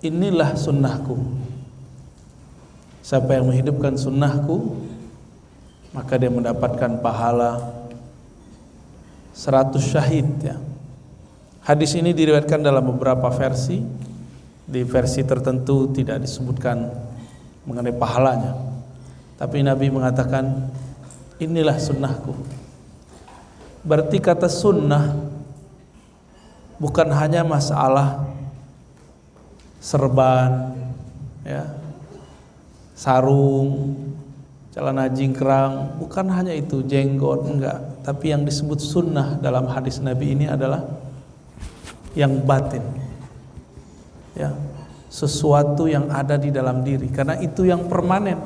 inilah sunnahku. Siapa yang menghidupkan sunnahku, maka dia mendapatkan pahala 100 syahid ya. Hadis ini diriwayatkan dalam beberapa versi. Di versi tertentu tidak disebutkan mengenai pahalanya, tapi Nabi mengatakan inilah sunnahku. Berarti kata sunnah bukan hanya masalah serban ya, sarung, celana jingkrang, bukan hanya itu, jenggot, enggak. Tapi yang disebut sunnah dalam hadis Nabi ini adalah yang batin ya, sesuatu yang ada di dalam diri, karena itu yang permanen.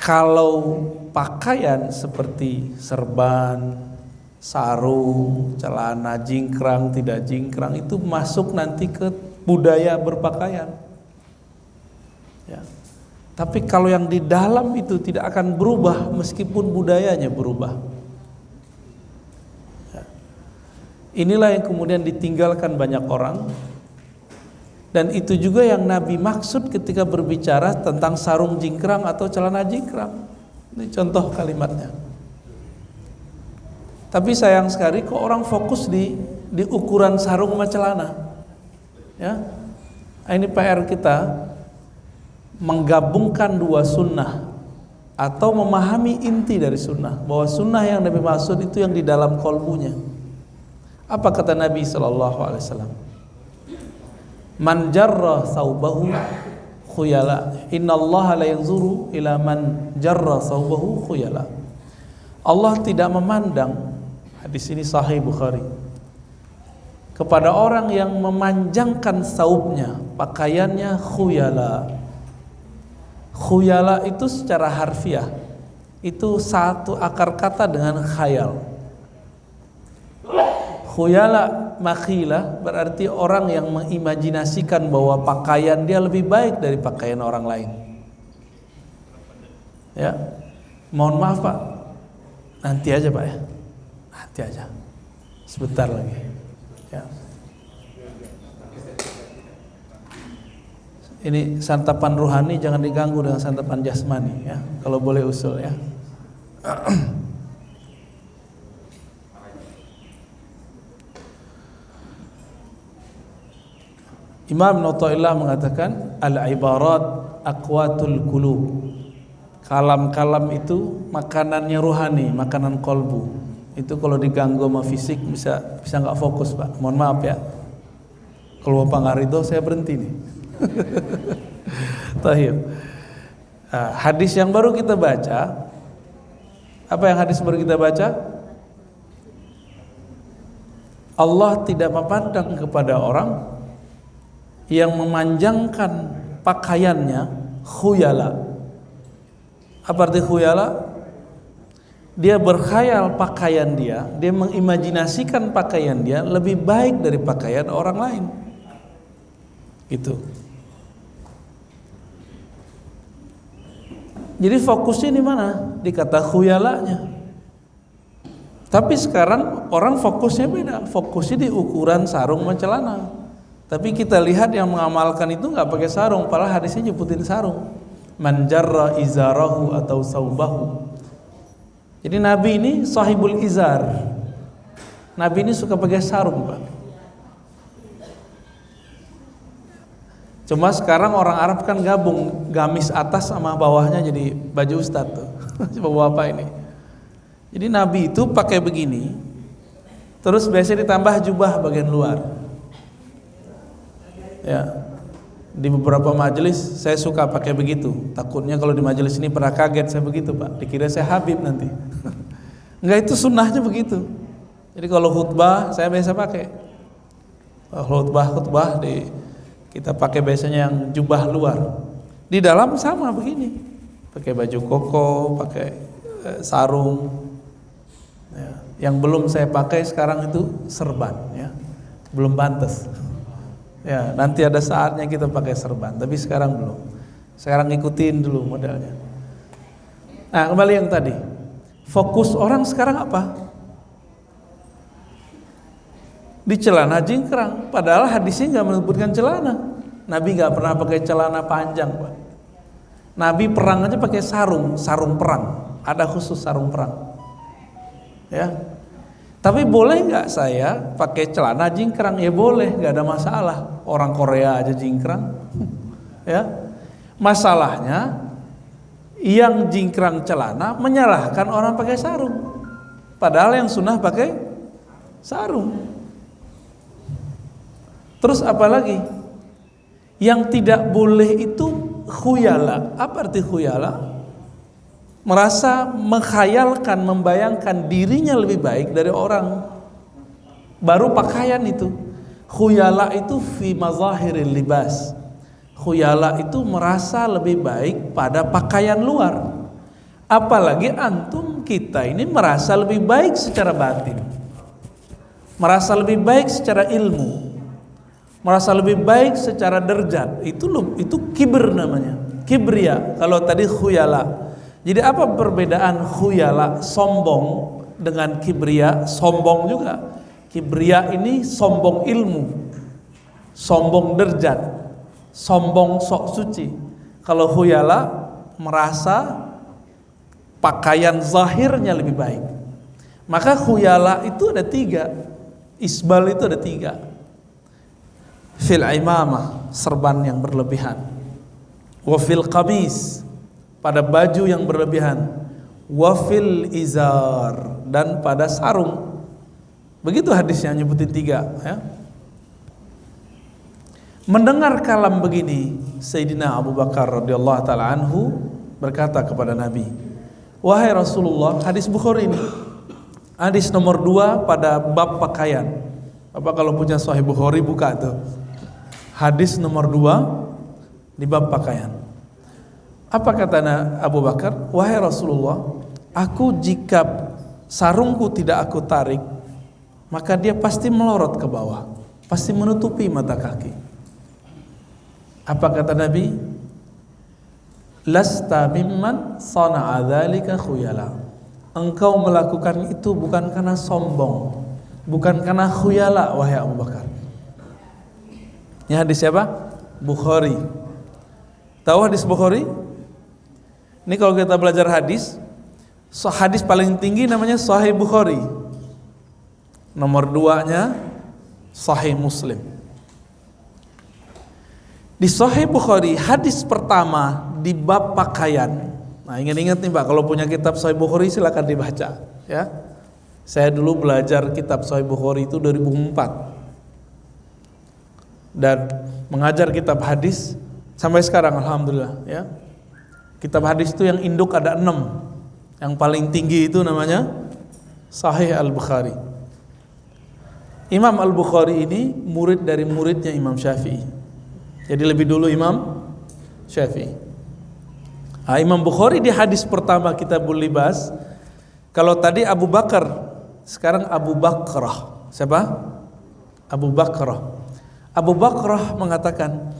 Kalau pakaian seperti serban, sarung, celana jingkrang, tidak jingkrang, itu masuk nanti ke budaya berpakaian ya. Tapi kalau yang di dalam itu tidak akan berubah meskipun budayanya berubah ya. Inilah yang kemudian ditinggalkan banyak orang. Dan itu juga yang Nabi maksud ketika berbicara tentang sarung jingkrang atau celana jingkrang. Ini contoh kalimatnya. Tapi sayang sekali kok orang fokus di ukuran sarung sama celana ya. Ini PR kita, menggabungkan dua sunnah atau memahami inti dari sunnah, bahwa sunnah yang Nabi maksud itu yang di dalam kolbunya. Apa kata Nabi SAW? Man jarra thawbahu khuyala, innallaha la yanzuru ila man jarra thawbahu khuyala. Allah tidak memandang, hadis ini sahih Bukhari, kepada orang yang memanjangkan saubnya, pakaiannya khuyala. Khuyala itu secara harfiah itu satu akar kata dengan khayal. Khuyala makhila berarti orang yang mengimajinasikan bahwa pakaian dia lebih baik dari pakaian orang lain. Ya, mohon maaf Pak, nanti aja Pak ya, nanti aja, sebentar lagi. Ya. Ini santapan ruhani jangan diganggu dengan santapan jasmani ya, kalau boleh usul ya. Imam Nawawi mengatakan al-ibarat aqwatul qulub. Kalam-kalam itu makanannya ruhani, makanan kolbu. Itu kalau diganggu sama fisik bisa nggak fokus Pak. Mohon maaf ya. Kalau Bapak nggak ridho saya berhenti nih. Tahir. Hadis yang baru kita baca. Apa yang hadis baru kita baca? Allah tidak memandang kepada orang yang memanjangkan pakaiannya khuyala. Apa arti khuyala? Dia berkhayal pakaian dia mengimajinasikan pakaian dia lebih baik dari pakaian orang lain. Gitu. Jadi fokusnya di mana? Di kata khuyalanya. Tapi sekarang orang fokusnya beda. Fokusnya di ukuran sarung sama celana. Tapi kita lihat yang mengamalkan itu nggak pakai sarung, padahal hadisnya nyebutin sarung. Man jarra izarahu atau saubahu. Jadi Nabi ini sahibul izar. Nabi ini suka pakai sarung, Pak. Cuma sekarang orang Arab kan gabung gamis atas sama bawahnya jadi baju ustadz tuh. Coba apa ini? Jadi Nabi itu pakai begini, terus biasanya ditambah jubah bagian luar. Ya, di beberapa majelis saya suka pakai begitu. Takutnya kalau di majelis ini pernah kaget saya begitu Pak, dikira saya Habib nanti. Enggak, itu sunnahnya begitu. Jadi kalau khutbah saya biasa pakai. Khutbah kita pakai biasanya yang jubah luar. Di dalam sama begini, pakai baju koko, pakai sarung. Ya, yang belum saya pakai sekarang itu serban, ya, belum pantas. Ya, nanti ada saatnya kita pakai serban, tapi sekarang belum. Sekarang ngikutin dulu modelnya. Nah, kembali yang tadi. Fokus orang sekarang apa? di celana jingkrang, padahal hadisnya nggak menyebutkan celana. Nabi nggak pernah pakai celana panjang, Pak. Nabi perang aja pakai sarung perang, ada khusus sarung perang. Ya, tapi boleh nggak saya pakai celana jingkrang? Ya boleh, nggak ada masalah. Orang Korea aja jingkrang. Ya, masalahnya yang jingkrang celana menyalahkan orang pakai sarung, padahal yang sunnah pakai sarung. Terus apa lagi? Yang tidak boleh itu khuyala. Apa arti khuyala? Merasa menghayalkan, membayangkan dirinya lebih baik dari orang. Baru pakaian itu. Khuyala itu fi mazahiril libas. Khuyala itu merasa lebih baik pada pakaian luar. Apalagi antum kita ini merasa lebih baik secara batin. Merasa lebih baik secara ilmu. Merasa lebih baik secara derajat. Itu kibr namanya. Kibria. Kalau tadi khuyala. Jadi apa perbedaan khuyala, sombong, dengan kibria, sombong juga. Kibria ini sombong ilmu, sombong derajat, sombong sok suci. Kalau khuyala merasa pakaian zahirnya lebih baik. Maka khuyala itu ada 3. Isbal itu ada 3. Fil imamah, serban yang berlebihan. Wa fil qamis, pada baju yang berlebihan. Wa fil izar, dan pada sarung. Begitu hadisnya nyebutin 3 ya. Mendengar kalam begini, Sayyidina Abu Bakar radhiyallahu taala anhu berkata kepada Nabi, "Wahai Rasulullah," hadis Bukhari ini. Hadis nomor 2 pada bab pakaian. Bapak kalau punya Sahih Bukhari buka tuh. Hadis nomor 2 di bab pakaian. Apa kata Abu Bakar? "Wahai Rasulullah, aku jika sarungku tidak aku tarik, maka dia pasti melorot ke bawah, pasti menutupi mata kaki." Apa kata Nabi? "Lasta mimman sana'a dzalika khuyala." Engkau melakukan itu bukan karena sombong, bukan karena khuyala, wahai Abu Bakar. Ini hadis siapa? Bukhari. Tahu hadis Bukhari? Ini kalau kita belajar hadis, hadis paling tinggi namanya Sahih Bukhari. Nomor 2-nya Sahih Muslim. Di Sahih Bukhari hadis pertama di bab pakaian. Nah, ingat-ingat nih Pak, kalau punya kitab Sahih Bukhari silakan dibaca ya. Saya dulu belajar kitab Sahih Bukhari itu 2004. Dan mengajar kitab hadis sampai sekarang alhamdulillah ya. Kitab hadis itu yang induk ada 6. Yang paling tinggi itu namanya Sahih Al-Bukhari. Imam Al-Bukhari ini murid dari muridnya Imam Syafi'i. Jadi lebih dulu Imam Syafi'i. Nah, Imam Bukhari di hadis pertama Kitabul Libas, kalau tadi Abu Bakar, sekarang Abu Bakrah. Siapa? Abu Bakrah. Abu Bakrah mengatakan,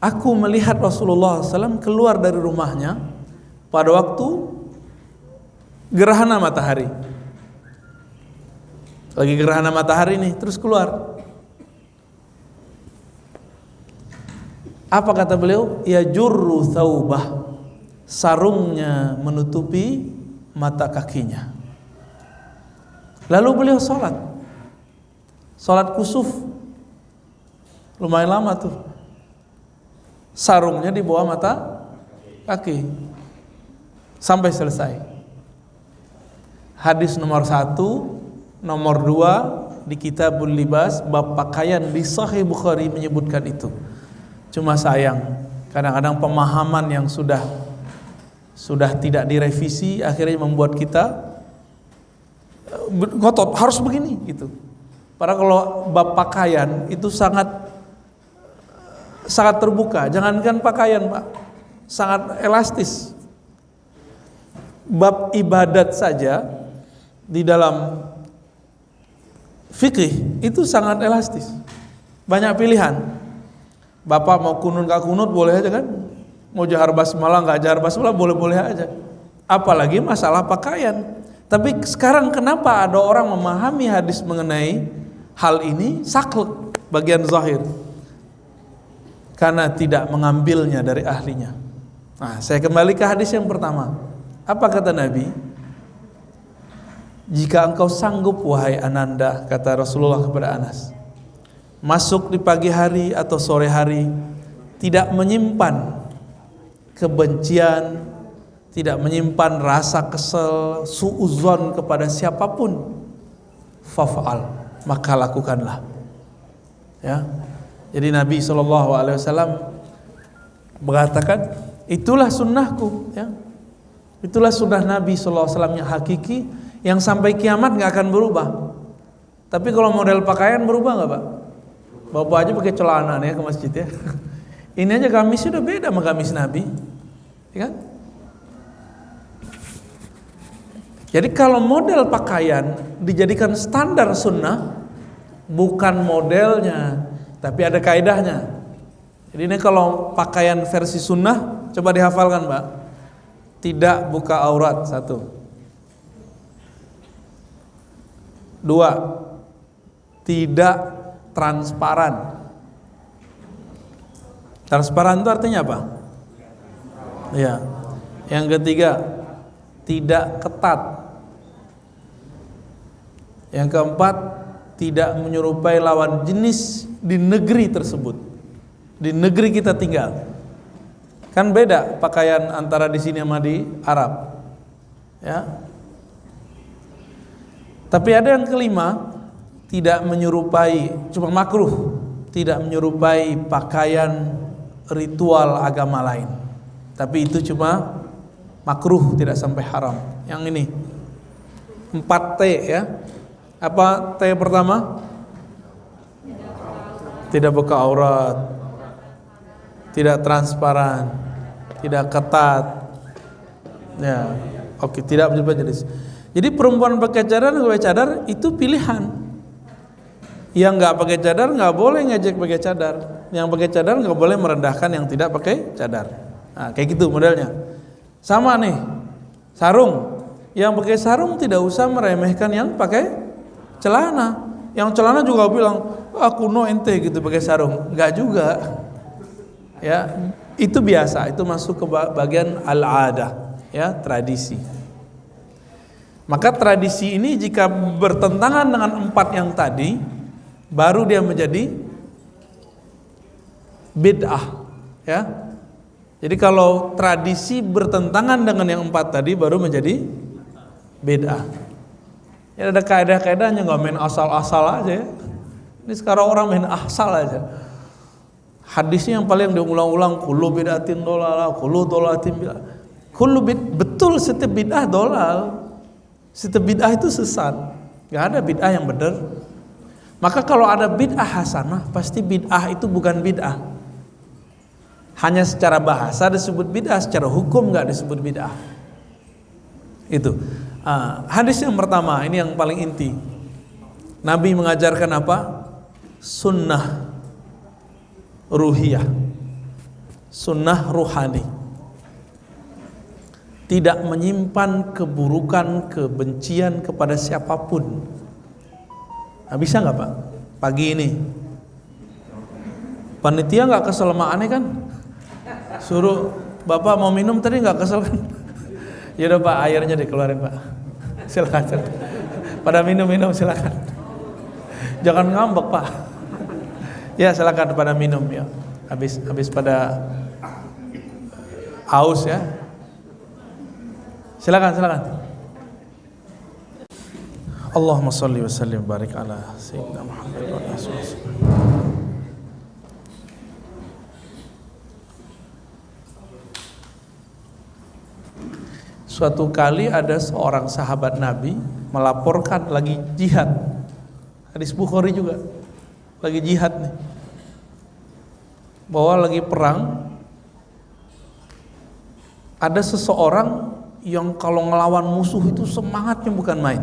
aku melihat Rasulullah SAW keluar dari rumahnya pada waktu gerhana matahari. Lagi gerhana matahari nih, terus keluar. Apa kata beliau? Ya jurru thawbah, sarungnya menutupi mata kakinya. Lalu beliau sholat kusuf. Lumayan lama tuh. Sarungnya di bawah mata kaki sampai selesai. Hadis nomor 1, nomor 2 di Kitabul Libas bab pakaian di Sahih Bukhari menyebutkan itu. Cuma sayang, kadang-kadang pemahaman yang sudah tidak direvisi akhirnya membuat kita ngotot harus begini gitu. Padahal kalau bab pakaian itu sangat terbuka, jangankan pakaian Pak, sangat elastis. Bab ibadat saja di dalam fikih itu sangat elastis, banyak pilihan. Bapak mau kunut gak kunut boleh aja kan, mau jahar basmalah gak jahar basmalah boleh-boleh aja, apalagi masalah pakaian. Tapi sekarang kenapa ada orang memahami hadis mengenai hal ini saklek bagian zahir karena tidak mengambilnya dari ahlinya. Nah, saya kembali ke hadis yang pertama. Apa kata Nabi? Jika engkau sanggup wahai Ananda, kata Rasulullah kepada Anas, masuk di pagi hari atau sore hari, tidak menyimpan kebencian, tidak menyimpan rasa kesel, suudzon kepada siapapun, faf'al, maka lakukanlah. Ya. Jadi Nabi SAW mengatakan, itulah sunnahku, ya. Itulah sunnah Nabi SAW yang hakiki, yang sampai kiamat gak akan berubah. Tapi kalau model pakaian berubah gak Pak? Bapak aja pakai celana nih ya ke masjid ya. Ini aja gamis sudah beda sama gamis Nabi, ya kan? Jadi kalau model pakaian dijadikan standar sunnah, bukan modelnya, tapi ada kaidahnya. Jadi ini kalau pakaian versi sunnah, coba dihafalkan Mbak. Tidak buka aurat, 1. 2, tidak transparan. Transparan itu artinya apa? Ya. Yang ketiga, tidak ketat. Yang keempat, tidak menyerupai lawan jenis di negeri tersebut, di negeri kita tinggal. Kan beda pakaian antara di sini sama di Arab, ya. Tapi ada yang kelima, tidak menyerupai, cuma makruh, tidak menyerupai pakaian ritual agama lain. Tapi itu cuma makruh, tidak sampai haram. Yang ini 4T ya. Apa T pertama? Tidak buka aurat, tidak transparan, tidak ketat. Ya, oke, tidak menyerupai jenis. Jadi perempuan pakai cadar, nggak pakai cadar itu pilihan. Yang nggak pakai cadar nggak boleh ngejek pakai cadar. Yang pakai cadar nggak boleh merendahkan yang tidak pakai cadar. Nah, kayak gitu modelnya. Sama nih, sarung. Yang pakai sarung tidak usah meremehkan yang pakai celana. Yang celana juga bilang, aku no ente gitu pakai sarung. Nggak juga. Ya, itu biasa. Itu masuk ke bagian al-adah, ya, tradisi. Maka tradisi ini jika bertentangan dengan 4 yang tadi, baru dia menjadi bid'ah, ya. Jadi kalau tradisi bertentangan dengan yang 4 tadi, baru menjadi bid'ah. Ya ada kaidah-kaidahnya, nggak main asal-asal aja. Ya. Ini sekarang orang main asal aja. Hadisnya yang paling diulang-ulang, kullu bid'atin dolalah, kullu dolatin bid'ah. Betul setiap bid'ah dolal. Setiap bid'ah itu sesat. Gak ada bid'ah yang benar. Maka kalau ada bid'ah hasanah, pasti bid'ah itu bukan bid'ah. Hanya secara bahasa disebut bid'ah, secara hukum gak disebut bid'ah. Itu. Hadis yang pertama, ini yang paling inti. Nabi mengajarkan apa? Sunnah ruhiyah, sunnah ruhani. Tidak menyimpan keburukan, kebencian kepada siapapun. Nah, bisa nggak Pak? Pagi ini panitia nggak kesel sama aneh kan? Suruh Bapak mau minum tadi nggak kesel kan? Ya udah Pak, airnya dikeluarin Pak. Silakan. Pada minum-minum silakan. Jangan ngambek Pak. Ya silakan pada minum ya. Habis pada haus ya. Silakan. Allahumma shalli wa sallim barik ala sayyidina Muhammad wa ala alihi wasallam. Suatu kali ada seorang sahabat Nabi melaporkan lagi jihad. Hadis Bukhari juga. Lagi jihad nih. Bahwa lagi perang, ada seseorang yang kalau ngelawan musuh itu semangatnya bukan main.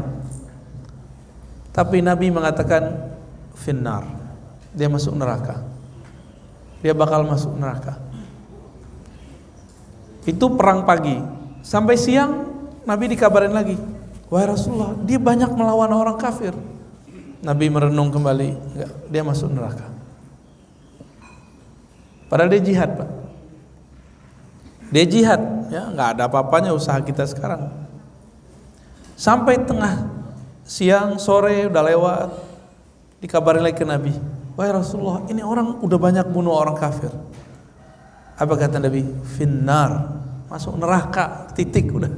Tapi Nabi mengatakan finnar, dia masuk neraka. Dia bakal masuk neraka. Itu perang pagi. Sampai siang Nabi dikabarin lagi, wahai Rasulullah, dia banyak melawan orang kafir. Nabi merenung kembali, enggak, dia masuk neraka. Padahal dia jihad, Pak. Dia jihad, ya, enggak ada apa-apanya usaha kita sekarang. Sampai tengah siang, sore udah lewat, dikabarin lagi ke Nabi, wahai Rasulullah, ini orang udah banyak bunuh orang kafir. Apa kata Nabi? Finnar, masuk neraka, titik udah.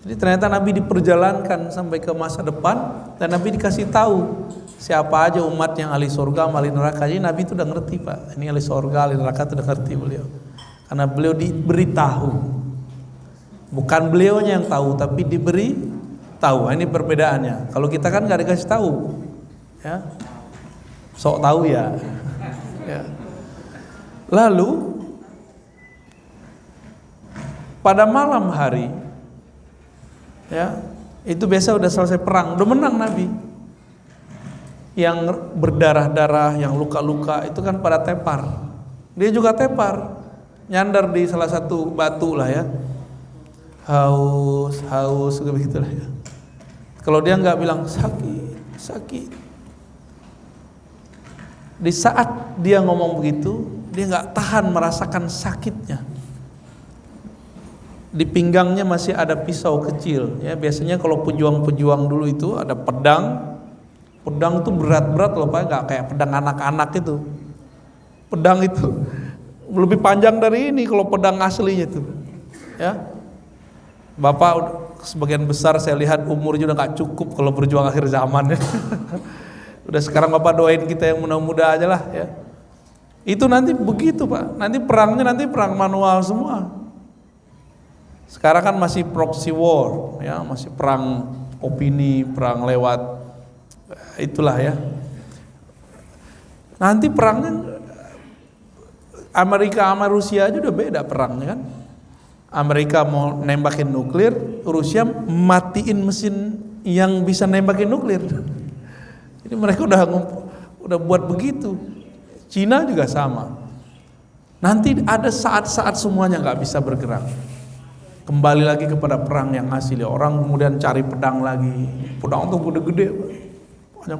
Jadi ternyata Nabi diperjalankan sampai ke masa depan dan Nabi dikasih tahu siapa aja umat yang ahli surga, ahli neraka. Jadi Nabi itu udah ngerti, Pak. Ini ahli surga, ahli neraka itu udah ngerti beliau. Karena beliau diberitahu. Bukan beliaunya yang tahu, tapi diberi tahu. Ini perbedaannya. Kalau kita kan nggak dikasih tahu, ya, sok tahu ya. Ya. Lalu pada malam hari, ya, itu biasa udah selesai perang, udah menang Nabi. Yang berdarah-darah, yang luka-luka itu kan pada tepar. Dia juga tepar, nyandar di salah satu batu lah ya. Haus begitulah ya. Kalau dia nggak bilang sakit. Di saat dia ngomong begitu, dia nggak tahan merasakan sakitnya. Di pinggangnya masih ada pisau kecil, ya. Biasanya kalau pejuang-pejuang dulu itu ada pedang. Pedang itu berat-berat loh, Pak, nggak kayak pedang anak-anak itu. Pedang itu lebih panjang dari ini kalau pedang aslinya itu, ya. Bapak sebagian besar saya lihat umurnya udah nggak cukup kalau berjuang akhir zaman. Udah sekarang Bapak doain kita yang muda-muda aja lah, ya. Itu nanti begitu, Pak. Nanti perangnya perang manual semua. Sekarang kan masih proxy war, ya, masih perang opini, perang lewat itulah ya. Nanti perangnya Amerika sama Rusia aja udah beda perangnya kan. Amerika mau nembakin nuklir, Rusia matiin mesin yang bisa nembakin nuklir. Jadi mereka udah buat begitu. Cina juga sama. Nanti ada saat-saat semuanya nggak bisa bergerak. Kembali lagi kepada perang yang asli. Orang kemudian cari pedang lagi. Pedang tuh gede-gede,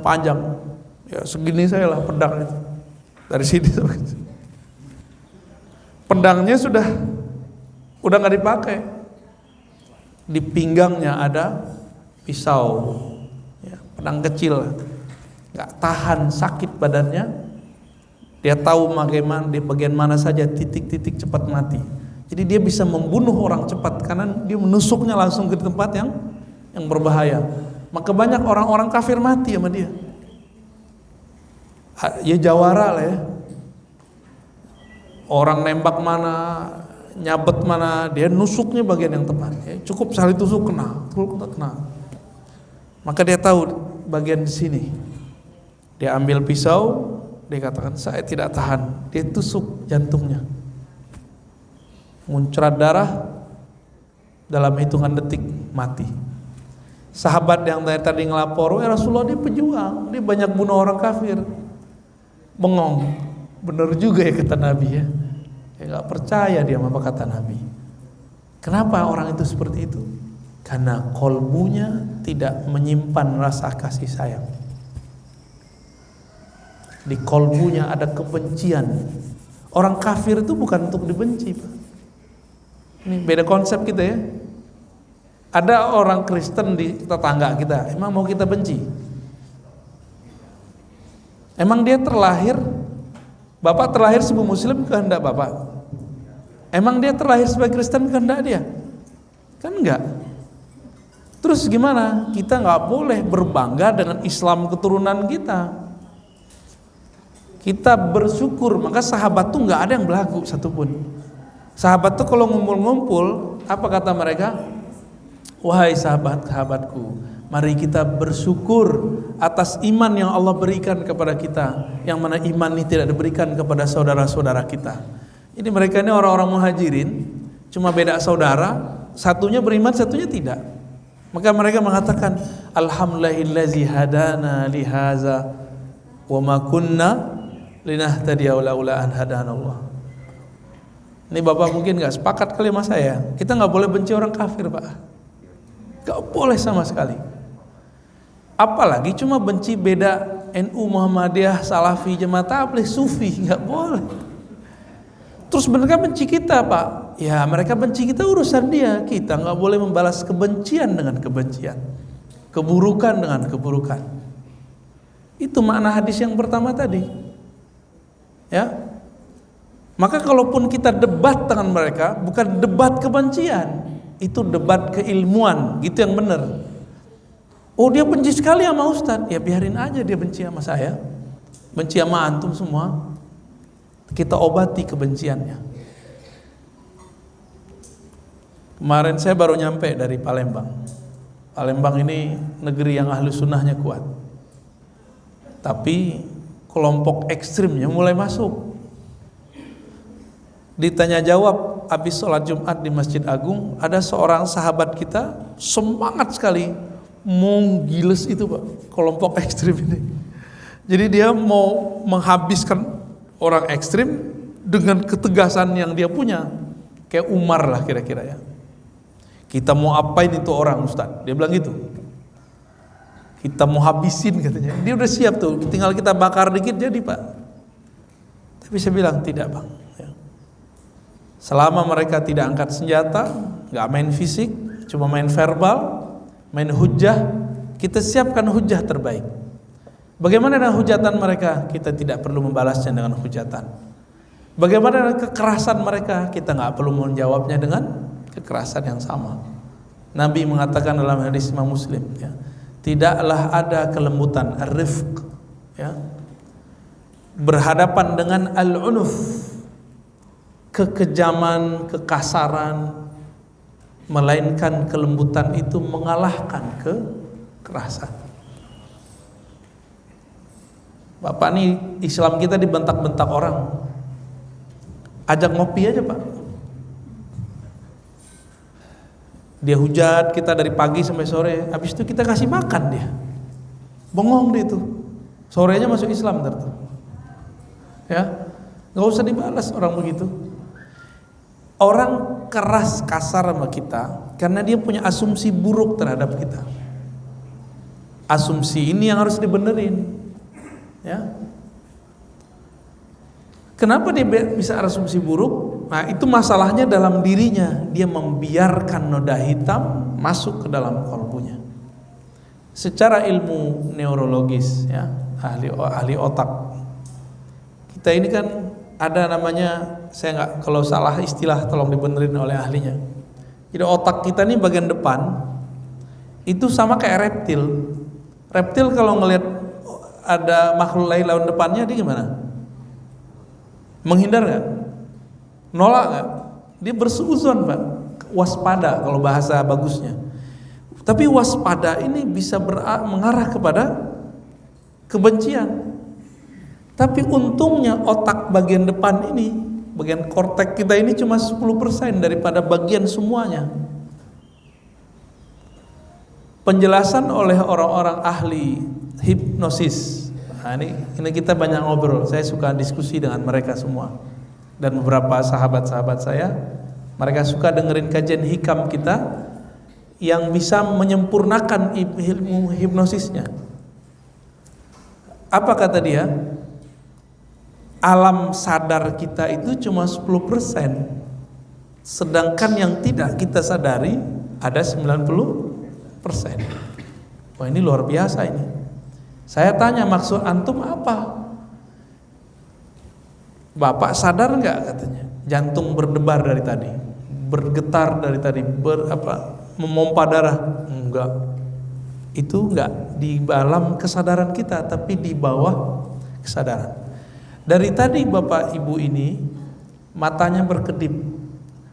panjang. Ya segini saya lah pedang itu. Dari sini sampai sini. Pedangnya udah nggak dipakai. Di pinggangnya ada pisau, ya, pedang kecil. Nggak tahan, sakit badannya. Dia tahu bagaimana di bagian mana saja titik-titik cepat mati. Jadi dia bisa membunuh orang cepat karena dia menusuknya langsung ke tempat yang berbahaya. Maka banyak orang-orang kafir mati sama dia. Ya jawara lah ya. Orang nembak mana, nyabet mana, dia nusuknya bagian yang tepat. Ya, cukup sekali tusuk kena. Maka dia tahu bagian di sini. Dia ambil pisau, dia katakan saya tidak tahan. Dia tusuk jantungnya. Muncrat darah, dalam hitungan detik mati. Sahabat yang tadi ngelapor, Rasulullah dia pejuang, dia banyak bunuh orang kafir. Bengong, bener juga ya kata Nabi ya. Gak percaya dia apa kata Nabi. Kenapa orang itu seperti itu? Karena kolbunya tidak menyimpan rasa kasih sayang. Di kolbunya ada kebencian. Orang kafir itu bukan untuk dibenci, Pak. Ini beda konsep kita ya. Ada orang Kristen di tetangga kita, emang mau kita benci? Emang dia terlahir, Bapak terlahir sebagai Muslim kehendak Bapak? Emang dia terlahir sebagai Kristen kehendak dia? Kan enggak. Terus gimana? Kita nggak boleh berbangga dengan Islam keturunan kita. Kita bersyukur, maka sahabat tuh nggak ada yang belagu satupun. Sahabat tuh kalau ngumpul-ngumpul, apa kata mereka? Wahai sahabat-sahabatku, mari kita bersyukur atas iman yang Allah berikan kepada kita, yang mana iman ini tidak diberikan kepada saudara-saudara kita. Jadi mereka ini orang-orang muhajirin, cuma beda saudara, satunya beriman, satunya tidak. Maka mereka mengatakan, Alhamdulillahillazi hadana lihaza wa ma kunna linahtadiya laula an hadanallah. Ini Bapak mungkin gak sepakat kali sama saya. Kita gak boleh benci orang kafir, Pak. Gak boleh sama sekali. Apalagi cuma benci beda NU, Muhammadiyah, Salafi, Jemaah Tabligh, Sufi, nggak boleh. Terus mereka benci kita, Pak. Ya mereka benci kita, urusan dia. Kita nggak boleh membalas kebencian dengan kebencian, keburukan dengan keburukan. Itu makna hadis yang pertama tadi. Ya. Maka kalaupun kita debat dengan mereka, bukan debat kebencian, itu debat keilmuan, gitu yang benar. Oh dia benci sekali sama Ustadz, ya biarin aja dia benci sama saya, benci sama antum semua. Kita obati kebenciannya. Kemarin saya baru nyampe dari Palembang. Palembang ini negeri yang ahlu sunnahnya kuat, tapi kelompok ekstrimnya mulai masuk. Ditanya jawab habis sholat Jumat di Masjid Agung, ada seorang sahabat kita semangat sekali mau giles itu, Pak, kelompok ekstrim ini. Jadi dia mau menghabiskan orang ekstrim dengan ketegasan yang dia punya, kayak Umar lah kira-kira ya. Kita mau apain itu orang, Ustaz? Dia bilang gitu. Kita mau habisin katanya. Dia udah siap tuh, tinggal kita bakar dikit jadi, Pak. Tapi saya bilang tidak, Bang. Ya. Selama mereka tidak angkat senjata, nggak main fisik, cuma main verbal, main hujah, kita siapkan hujah terbaik. Bagaimana dengan hujatan mereka? Kita tidak perlu membalasnya dengan hujatan. Bagaimana dengan kekerasan mereka? Kita nggak perlu menjawabnya dengan kekerasan yang sama. Nabi mengatakan dalam hadis Imam Muslim, ya, tidaklah ada kelembutan, ar-rifq, ya, berhadapan dengan al-unuf, kekejaman, kekasaran, melainkan kelembutan itu mengalahkan kekerasan. Bapak nih, Islam kita dibentak-bentak orang, ajak ngopi aja, Pak. Dia hujat kita dari pagi sampai sore, habis itu kita kasih makan dia, bengong dia itu, sorenya masuk Islam ntar tuh. Ya, nggak usah dibalas orang begitu. Orang keras kasar sama kita karena dia punya asumsi buruk terhadap kita. Asumsi ini yang harus dibenerin, ya. Kenapa dia bisa asumsi buruk? Nah itu masalahnya dalam dirinya. Dia membiarkan noda hitam masuk ke dalam kalbunya. Secara ilmu neurologis, ya, ahli otak, kita ini kan ada namanya, saya nggak, kalau salah istilah tolong dibenerin oleh ahlinya. Jadi otak kita nih bagian depan itu sama kayak reptil. Reptil kalau ngelihat ada makhluk lain lawan depannya dia gimana? Menghindar nggak? Nolak nggak? Dia bersuuzon, Pak. Waspada kalau bahasa bagusnya. Tapi waspada ini bisa mengarah kepada kebencian. Tapi untungnya otak bagian depan ini, bagian kortek kita ini cuma 10% daripada bagian semuanya. Penjelasan oleh orang-orang ahli hipnosis. Nah, ini kita banyak ngobrol. Saya suka diskusi dengan mereka semua. Dan beberapa sahabat-sahabat saya, mereka suka dengerin kajian hikam kita yang bisa menyempurnakan ilmu hipnosisnya. Apa kata dia? Alam sadar kita itu cuma 10%, sedangkan yang tidak kita sadari ada 90%. Wah, ini luar biasa ini. Saya tanya, maksud antum apa? Bapak sadar nggak, katanya? Jantung berdebar dari tadi, bergetar dari tadi, memompa darah? Enggak. Itu enggak di dalam kesadaran kita, tapi di bawah kesadaran. Dari tadi Bapak Ibu ini matanya berkedip,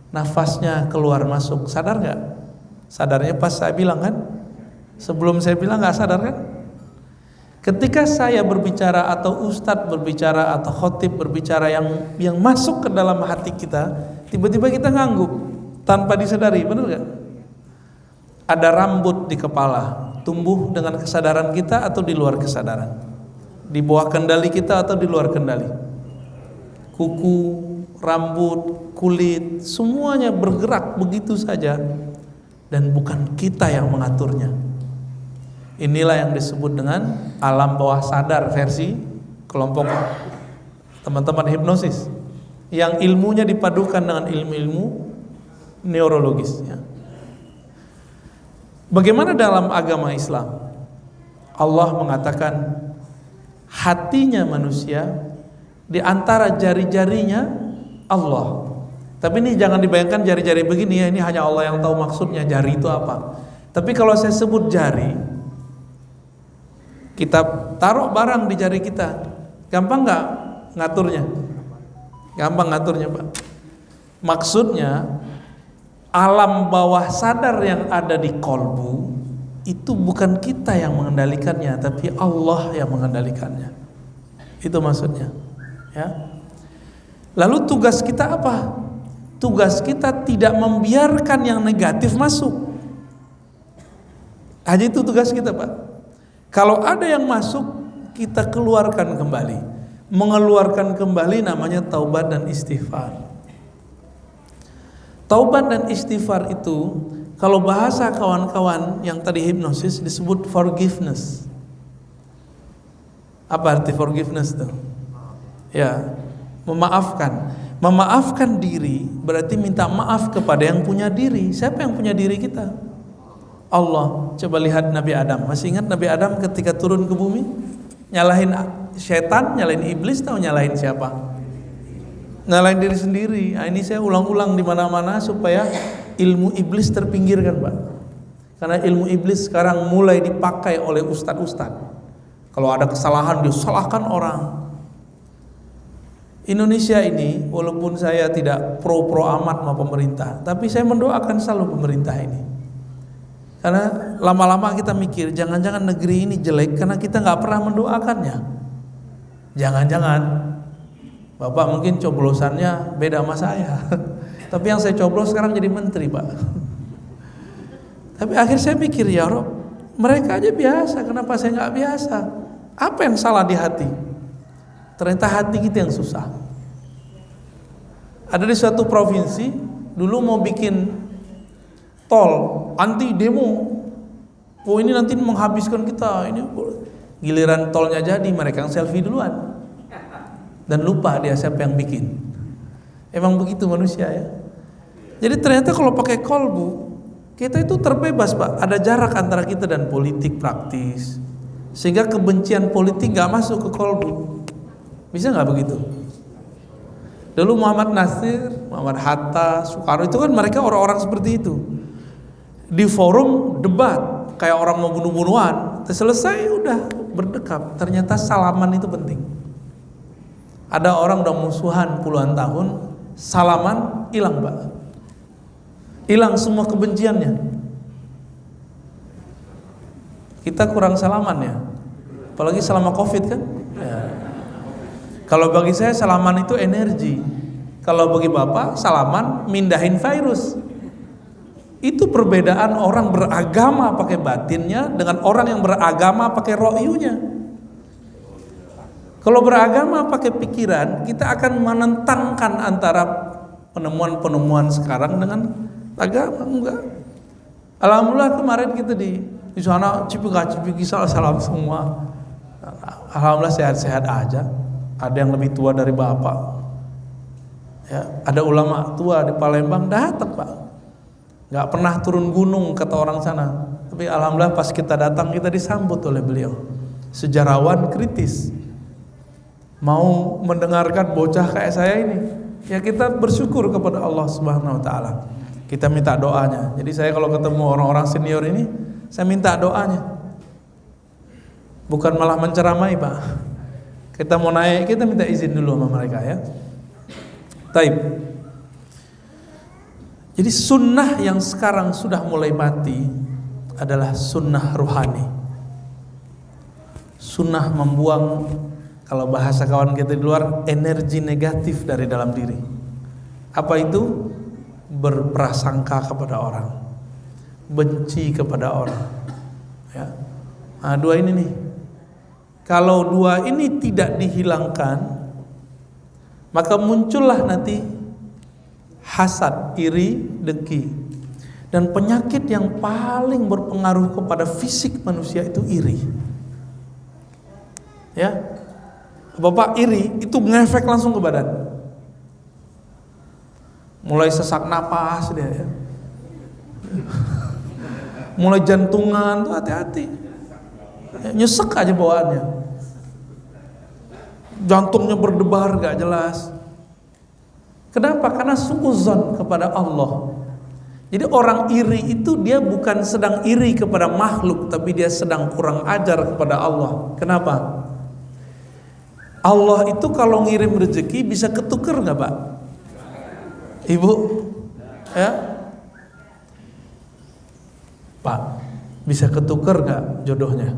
nafasnya keluar masuk, sadar nggak? Sadarnya pas saya bilang kan? Sebelum saya bilang nggak sadar kan? Ketika saya berbicara atau ustadz berbicara atau khotib berbicara yang masuk ke dalam hati kita, tiba-tiba kita ngangguk tanpa disadari, benar nggak? Ada rambut di kepala, tumbuh dengan kesadaran kita atau di luar kesadaran? Di bawah kendali kita atau di luar kendali? Kuku, rambut, kulit, semuanya bergerak begitu saja dan bukan kita yang mengaturnya. Inilah yang disebut dengan alam bawah sadar versi kelompok teman-teman hipnosis, yang ilmunya dipadukan dengan ilmu-ilmu neurologis ya. Bagaimana dalam agama Islam? Allah mengatakan hatinya manusia di antara jari-jarinya Allah. Tapi ini jangan dibayangkan jari-jari begini ya, ini hanya Allah yang tahu maksudnya jari itu apa. Tapi kalau saya sebut jari, kita taruh barang di jari kita, gampang nggak ngaturnya? Gampang ngaturnya, Pak. Maksudnya alam bawah sadar yang ada di kolbu itu bukan kita yang mengendalikannya, tapi Allah yang mengendalikannya. Itu maksudnya, ya. Lalu tugas kita apa? Tugas kita tidak membiarkan yang negatif masuk. Hanya itu tugas kita, Pak. Kalau ada yang masuk, kita keluarkan kembali. Mengeluarkan kembali namanya taubat dan istighfar. Taubat dan istighfar itu, kalau bahasa kawan-kawan yang tadi hipnosis disebut forgiveness. Apa arti forgiveness itu? Ya, memaafkan. Memaafkan diri berarti minta maaf kepada yang punya diri. Siapa yang punya diri kita? Allah. Coba lihat Nabi Adam. Masih ingat Nabi Adam ketika turun ke bumi? Nyalahin setan, nyalahin iblis, atau nyalahin siapa? Nyalahin diri sendiri. Nah, ini saya ulang-ulang di mana-mana supaya ilmu iblis terpinggirkan, Pak. Karena ilmu iblis sekarang mulai dipakai oleh ustadz-ustadz. Kalau ada kesalahan dia salahkan orang. Indonesia ini walaupun saya tidak pro amat sama pemerintah, tapi saya mendoakan selalu pemerintah ini. Karena lama-lama kita mikir jangan-jangan negeri ini jelek karena kita nggak pernah mendoakannya. Jangan-jangan Bapak mungkin coblosannya beda sama saya. Tapi yang saya coblos sekarang jadi menteri, Pak. Tapi akhir saya mikir, ya Rob, mereka aja biasa, kenapa saya nggak biasa? Apa yang salah di hati? Ternyata hati kita yang susah. Ada di suatu provinsi dulu mau bikin tol, anti demo. Oh ini nanti menghabiskan kita. Ini giliran tolnya jadi, mereka yang selfie duluan. Dan lupa dia siapa yang bikin. Emang begitu manusia ya. Jadi ternyata kalau pakai kolbu, kita itu terbebas, Pak. Ada jarak antara kita dan politik praktis, sehingga kebencian politik gak masuk ke kolbu. Bisa gak begitu? Dulu Muhammad Nasir, Muhammad Hatta, Soekarno itu kan mereka orang-orang seperti itu. Di forum debat kayak orang mau bunuh-bunuhan, selesai udah berdekap. Ternyata salaman itu penting. Ada orang udah musuhan puluhan tahun, salaman hilang, Pak. Hilang semua kebenciannya. Kita kurang salaman ya, apalagi selama Covid kan. Ya. Kalau bagi saya salaman itu energi. Kalau bagi Bapak salaman mindahin virus. Itu perbedaan orang beragama pakai batinnya dengan orang yang beragama pakai rohyunya. Kalau beragama pakai pikiran, kita akan menentangkan antara penemuan-penemuan sekarang dengan agama. Enggak. Alhamdulillah kemarin kita di sana cipika-cipiki salam semua. Alhamdulillah sehat-sehat aja. Ada yang lebih tua dari Bapak. Ya, ada ulama tua di Palembang datang, Pak. Nggak pernah turun gunung kata orang sana. Tapi alhamdulillah pas kita datang kita disambut oleh beliau. Sejarawan kritis. Mau mendengarkan bocah kayak saya ini. Ya kita bersyukur kepada Allah Subhanahu wa taala. Kita minta doanya. Jadi saya kalau ketemu orang-orang senior ini, saya minta doanya. Bukan malah menceramai, Pak. Kita mau naik, kita minta izin dulu sama mereka ya. Taib. Jadi sunnah yang sekarang sudah mulai mati adalah sunnah ruhani. Sunnah membuang, kalau bahasa kawan kita di luar, energi negatif dari dalam diri. Apa itu? Berprasangka kepada orang, benci kepada orang. Ya. Nah, dua ini nih. Kalau dua ini tidak dihilangkan, maka muncullah nanti hasad, iri, dengki. Dan penyakit yang paling berpengaruh kepada fisik manusia itu iri. Ya, Bapak iri itu ngefek langsung ke badan. Mulai sesak napas dia ya. Mulai jantungan tuh hati-hati. Nyesek aja bawaannya. Jantungnya berdebar gak jelas. Kenapa? Karena suudzon kepada Allah. Jadi orang iri itu dia bukan sedang iri kepada makhluk, tapi dia sedang kurang ajar kepada Allah. Kenapa? Allah itu kalau ngirim rezeki bisa ketuker nggak Pak? Ibu, ya Pak, bisa ketuker nggak jodohnya?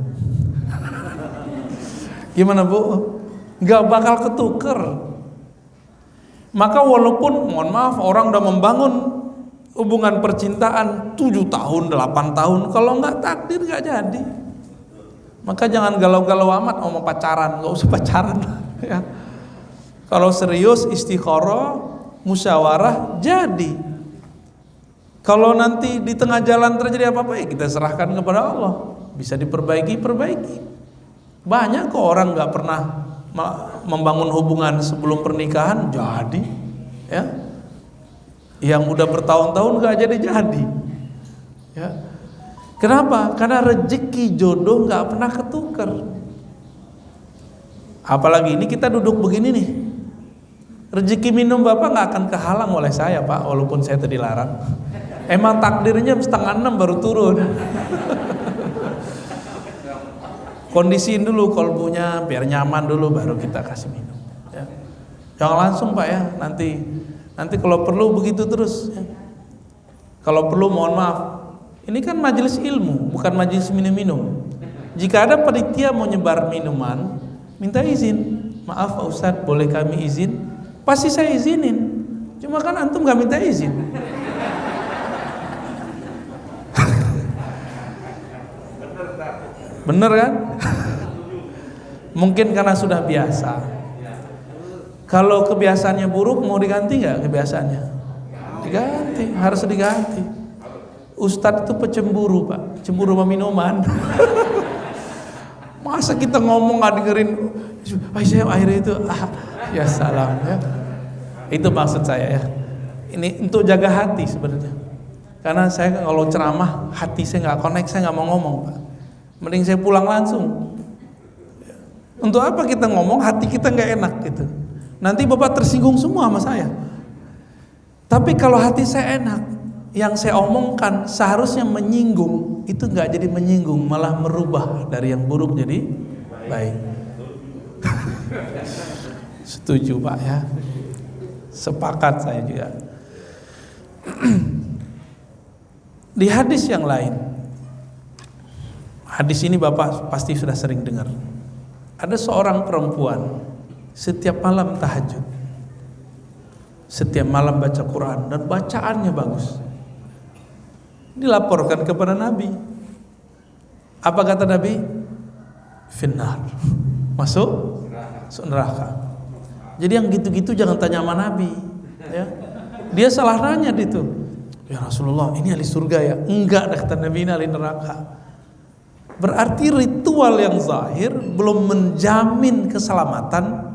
Gimana Bu? Nggak bakal ketuker. Maka walaupun, mohon maaf, orang udah membangun hubungan percintaan 7 tahun, 8 tahun, kalau nggak takdir nggak jadi. Maka jangan galau-galau amat mau pacaran, nggak usah pacaran ya. Kalau serius istikharah, musyawarah, jadi. Kalau nanti di tengah jalan terjadi apa-apa ya kita serahkan kepada Allah. Bisa diperbaiki, perbaiki. Banyak kok orang nggak pernah membangun hubungan sebelum pernikahan jadi, ya. Yang udah bertahun-tahun nggak jadi, ya. Kenapa? Karena rezeki jodoh nggak pernah ketukar. Apalagi ini kita duduk begini nih, rezeki minum Bapak nggak akan kehalang oleh saya Pak, walaupun saya tadi larang. Emang takdirnya 5:30 baru turun. Kondisiin dulu kolbunya biar nyaman dulu baru kita kasih minum ya. Jangan langsung Pak ya, nanti kalau perlu begitu terus ya. Kalau perlu mohon maaf, ini kan majelis ilmu bukan majelis minum-minum. Jika ada panitia mau nyebar minuman, minta izin, maaf Pak Ustadz boleh kami izin? Pasti saya izinin, cuma kan antum gak minta izin. Bener kan? Mungkin karena sudah biasa. Kalau kebiasaannya buruk mau diganti nggak kebiasaannya? Diganti, harus diganti. Ustadz itu pecemburu Pak, cemburu sama minuman. Masa kita ngomong nggak dengerin? Saya akhirnya itu, ya salam ya. Itu maksud saya ya. Ini untuk jaga hati sebenarnya. Karena saya kalau ceramah hati saya nggak connect, saya nggak mau ngomong Pak. Mending saya pulang langsung. Untuk apa kita ngomong hati kita nggak enak gitu. Nanti Bapak tersinggung semua sama saya. Tapi kalau hati saya enak, yang saya omongkan seharusnya menyinggung, itu nggak jadi menyinggung, malah merubah dari yang buruk jadi baik. Setuju Pak ya. Sepakat saya juga. Di hadis yang lain, hadis ini Bapak pasti sudah sering dengar. Ada seorang perempuan setiap malam tahajud, setiap malam baca Quran dan bacaannya bagus. Dilaporkan kepada Nabi. Apa kata Nabi? Finnar, masuk neraka. Jadi yang gitu-gitu jangan tanya sama Nabi ya. Dia salah nanya itu. Ya Rasulullah, ini ahli surga ya? Enggak, kata Nabi, ini ahli neraka. Berarti ritual yang zahir belum menjamin keselamatan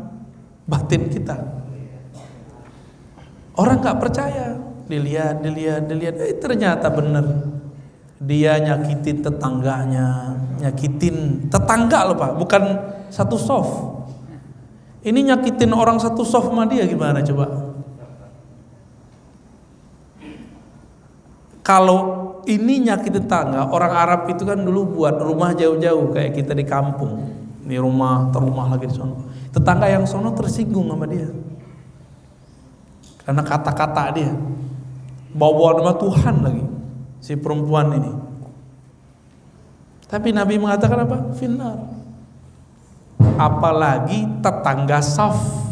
batin kita. Orang gak percaya, dilihat, ternyata benar. Dia nyakitin tetangganya, nyakitin tetangga loh Pak, bukan satu soft. Ini nyakitin orang satu soft sama dia gimana coba? Kalau ini nyakitin tetangga, orang Arab itu kan dulu buat rumah jauh-jauh kayak kita di kampung. Ini rumah, terumah lagi di sono. Tetangga yang sono tersinggung sama dia. Karena kata-kata dia. Bawa nama Tuhan lagi si perempuan ini. Tapi Nabi mengatakan apa? Finnar. Apalagi tetangga saf.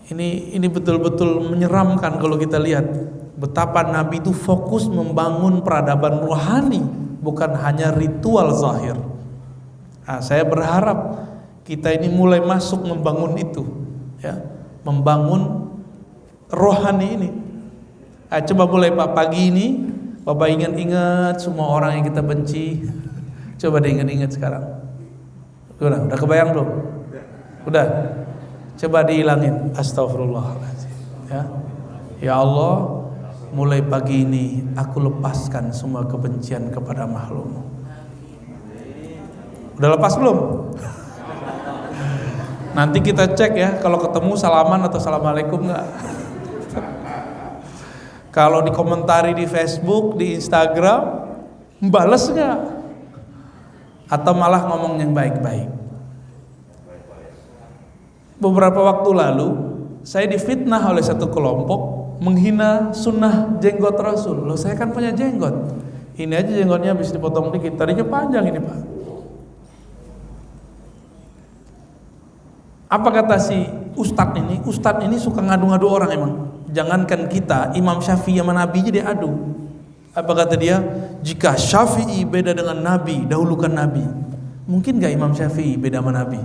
Ini betul-betul menyeramkan kalau kita lihat betapa Nabi itu fokus membangun peradaban rohani, bukan hanya ritual zahir. Nah, saya berharap kita ini mulai masuk membangun itu, ya, membangun rohani ini. Coba mulai Pak pagi ini Bapak ingat-ingat semua orang yang kita benci. Coba diingat-ingat sekarang. Udah kebayang belum? Udah. Coba dihilangin. Astagfirullahaladzim. Ya Allah, mulai pagi ini aku lepaskan semua kebencian kepada makhluk-Mu. Udah lepas belum? Nanti kita cek ya, kalau ketemu salaman atau assalamualaikum enggak. Kalau dikomentari di Facebook, di Instagram, bales enggak? Atau malah ngomong yang baik-baik. Beberapa waktu lalu saya difitnah oleh satu kelompok menghina sunnah jenggot Rasul. Loh, saya kan punya jenggot. Ini aja jenggotnya habis dipotong dikit, tadinya panjang ini Pak. Apa kata si ustadz ini? Ustadz ini suka ngadu-ngadu orang emang. Jangankan kita, Imam Syafi'i sama Nabi aja dia adu. Apa kata dia? Jika Syafi'i beda dengan Nabi, dahulukan Nabi. Mungkin gak Imam Syafi'i beda sama Nabi?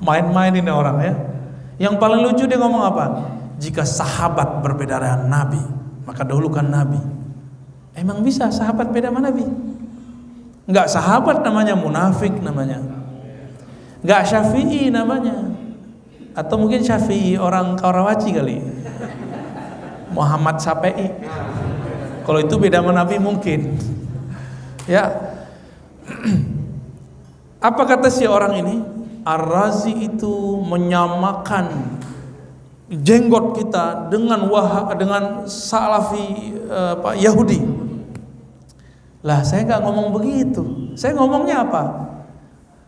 Main-main ini orang ya. Yang paling lucu dia ngomong apa? Jika sahabat berbeda dengan Nabi, maka dahulukan Nabi. Emang bisa sahabat beda sama Nabi? Enggak sahabat namanya, munafik namanya. Enggak Syafi'i namanya. Atau mungkin Syafi'i orang Karawaci kali. Muhammad Syafi'i. Kalau itu beda sama Nabi mungkin. Ya. Apa kata si orang ini? Ar-Razi itu menyamakan jenggot kita dengan Salafi Yahudi. Lah saya nggak ngomong begitu. Saya ngomongnya apa?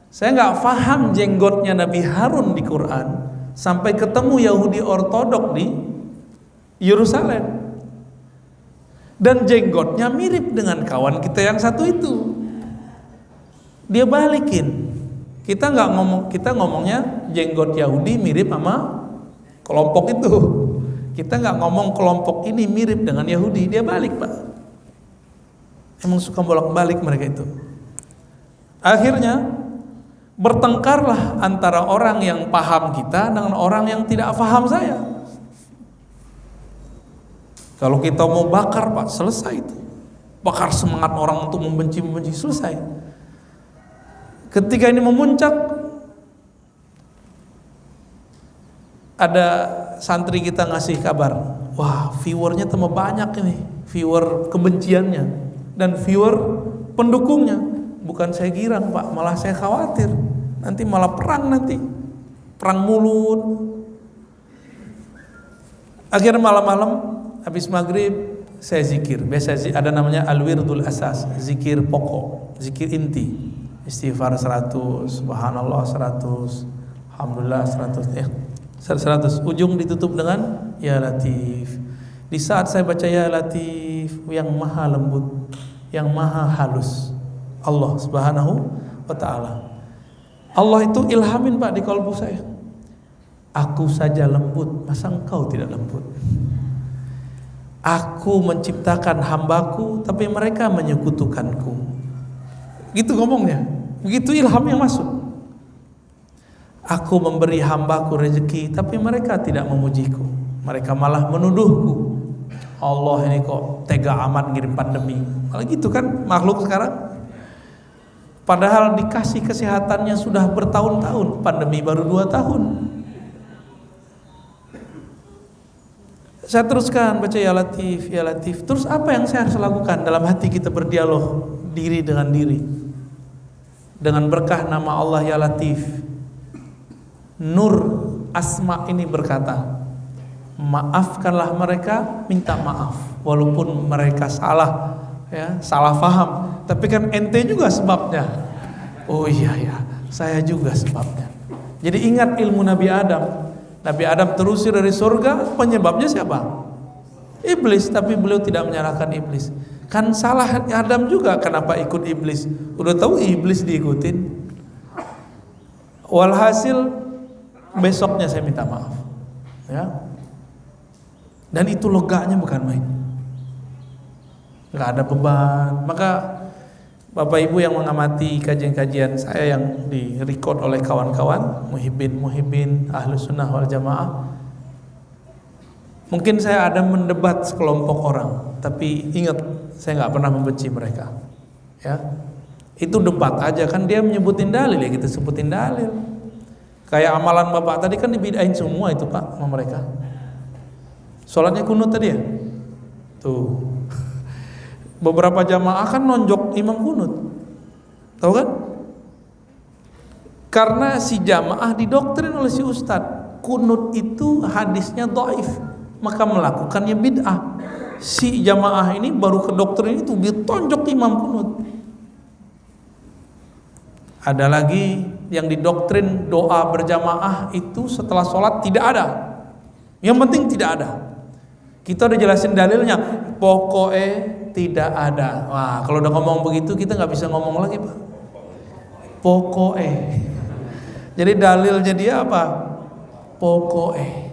Saya nggak paham jenggotnya Nabi Harun di Quran sampai ketemu Yahudi ortodok di Yerusalem. Dan jenggotnya mirip dengan kawan kita yang satu itu. Dia balikin. Kita ngomongnya jenggot Yahudi mirip sama kelompok itu. Kita nggak ngomong kelompok ini mirip dengan Yahudi. Dia balik Pak. Emang suka bolak-balik mereka itu. Akhirnya bertengkarlah antara orang yang paham kita dengan orang yang tidak paham saya. Kalau kita mau bakar Pak, selesai itu. Bakar semangat orang untuk membenci selesai. Ketika ini memuncak, ada santri kita ngasih kabar, wah viewernya tambah banyak ini, viewer kebenciannya dan viewer pendukungnya. Bukan saya girang Pak, malah saya khawatir nanti malah perang mulut. Akhirnya malam-malam habis maghrib saya zikir. Biasa ada namanya al-wirdul asas, zikir pokok, zikir inti. Istighfar 100, subhanallah 100, alhamdulillah 100, 100. Ujung ditutup dengan ya latif. Di saat saya baca ya latif, yang maha lembut, yang maha halus, Allah subhanahu wa ta'ala. Allah itu ilhamin Pak di kalbu saya. Aku saja lembut, masa engkau tidak lembut? Aku menciptakan hambaku, tapi mereka menyekutukanku. Gitu ngomongnya. Begitu ilham yang masuk. Aku memberi hambaku rezeki, tapi mereka tidak memujiku. Mereka malah menuduhku. Allah ini kok tega amat ngirim pandemi. Malah gitu kan makhluk sekarang. Padahal dikasih kesehatannya sudah bertahun-tahun, pandemi baru 2 tahun. Saya teruskan baca ya latif, ya latif. Terus apa yang saya harus lakukan? Dalam hati kita berdialog diri dengan diri. Dengan berkah nama Allah ya latif, Nur Asma ini berkata, maafkanlah mereka, minta maaf walaupun mereka salah, ya, salah faham. Tapi kan ente juga sebabnya. Oh iya ya, saya juga sebabnya. Jadi ingat ilmu Nabi Adam. Nabi Adam terusir dari surga, penyebabnya siapa? Iblis, tapi beliau tidak menyalahkan iblis. Kan salah Adam juga, kenapa ikut iblis? Udah tahu iblis diikutin. Walhasil besoknya saya minta maaf, ya. Dan itu leganya bukan main. Gak ada beban. Maka Bapak Ibu yang mengamati kajian-kajian saya yang direcord oleh kawan-kawan muhibbin Ahlus Sunnah wal Jamaah, Mungkin saya ada mendebat sekelompok orang, tapi ingat saya nggak pernah membenci mereka. Ya, itu debat aja kan, dia menyebutin dalil ya kita sebutin dalil. Kayak amalan bapak tadi kan dibidain semua itu pak sama mereka. Sholatnya kunut tadi ya, tuh. Beberapa jamaah kan nonjok imam kunut, tahu kan? Karena si jamaah didoktrin oleh si ustadz, kunut itu hadisnya dhaif, maka melakukannya bid'ah. Si jamaah ini baru ke doktrin itu ditonjok imam kunut. Ada lagi yang didoktrin doa berjamaah itu setelah sholat tidak ada. Yang penting tidak ada. Kita udah jelasin dalilnya, pokoknya tidak ada. Wah, kalau udah ngomong begitu kita nggak bisa ngomong lagi pak. Pokoknya. Jadi dalilnya dia apa? Pokoknya.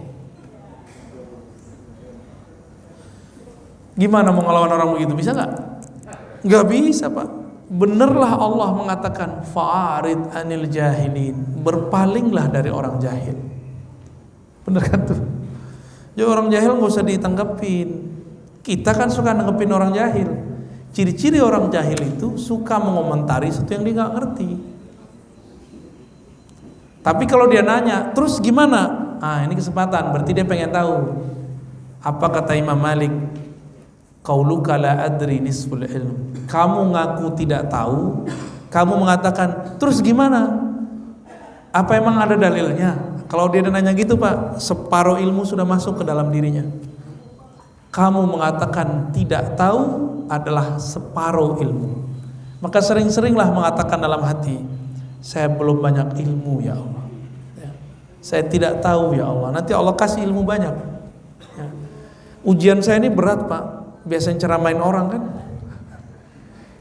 Gimana mau ngelawan orang begitu? Bisa nggak? Nggak bisa pak. Benerlah Allah mengatakan fa'arid anil jahilin, berpalinglah dari orang jahil. Bener kan tuh? Jadi orang jahil nggak usah ditanggepin. Kita kan suka nanggepin orang jahil. Ciri-ciri orang jahil itu suka mengomentari sesuatu yang dia nggak ngerti. Tapi kalau dia nanya, terus gimana? Ah, ini kesempatan, berarti dia pengen tahu. Apa kata Imam Malik? Qauluka la adri nisful ilm. Kamu ngaku tidak tahu, kamu mengatakan, terus gimana? Apa emang ada dalilnya? Kalau dia nanya gitu pak, separuh ilmu sudah masuk ke dalam dirinya. Kamu mengatakan tidak tahu adalah separuh ilmu. Maka sering-seringlah mengatakan dalam hati, saya belum banyak ilmu ya Allah. Saya tidak tahu ya Allah. Nanti Allah kasih ilmu banyak. Ujian saya ini berat pak. Biasanya ceramain orang kan.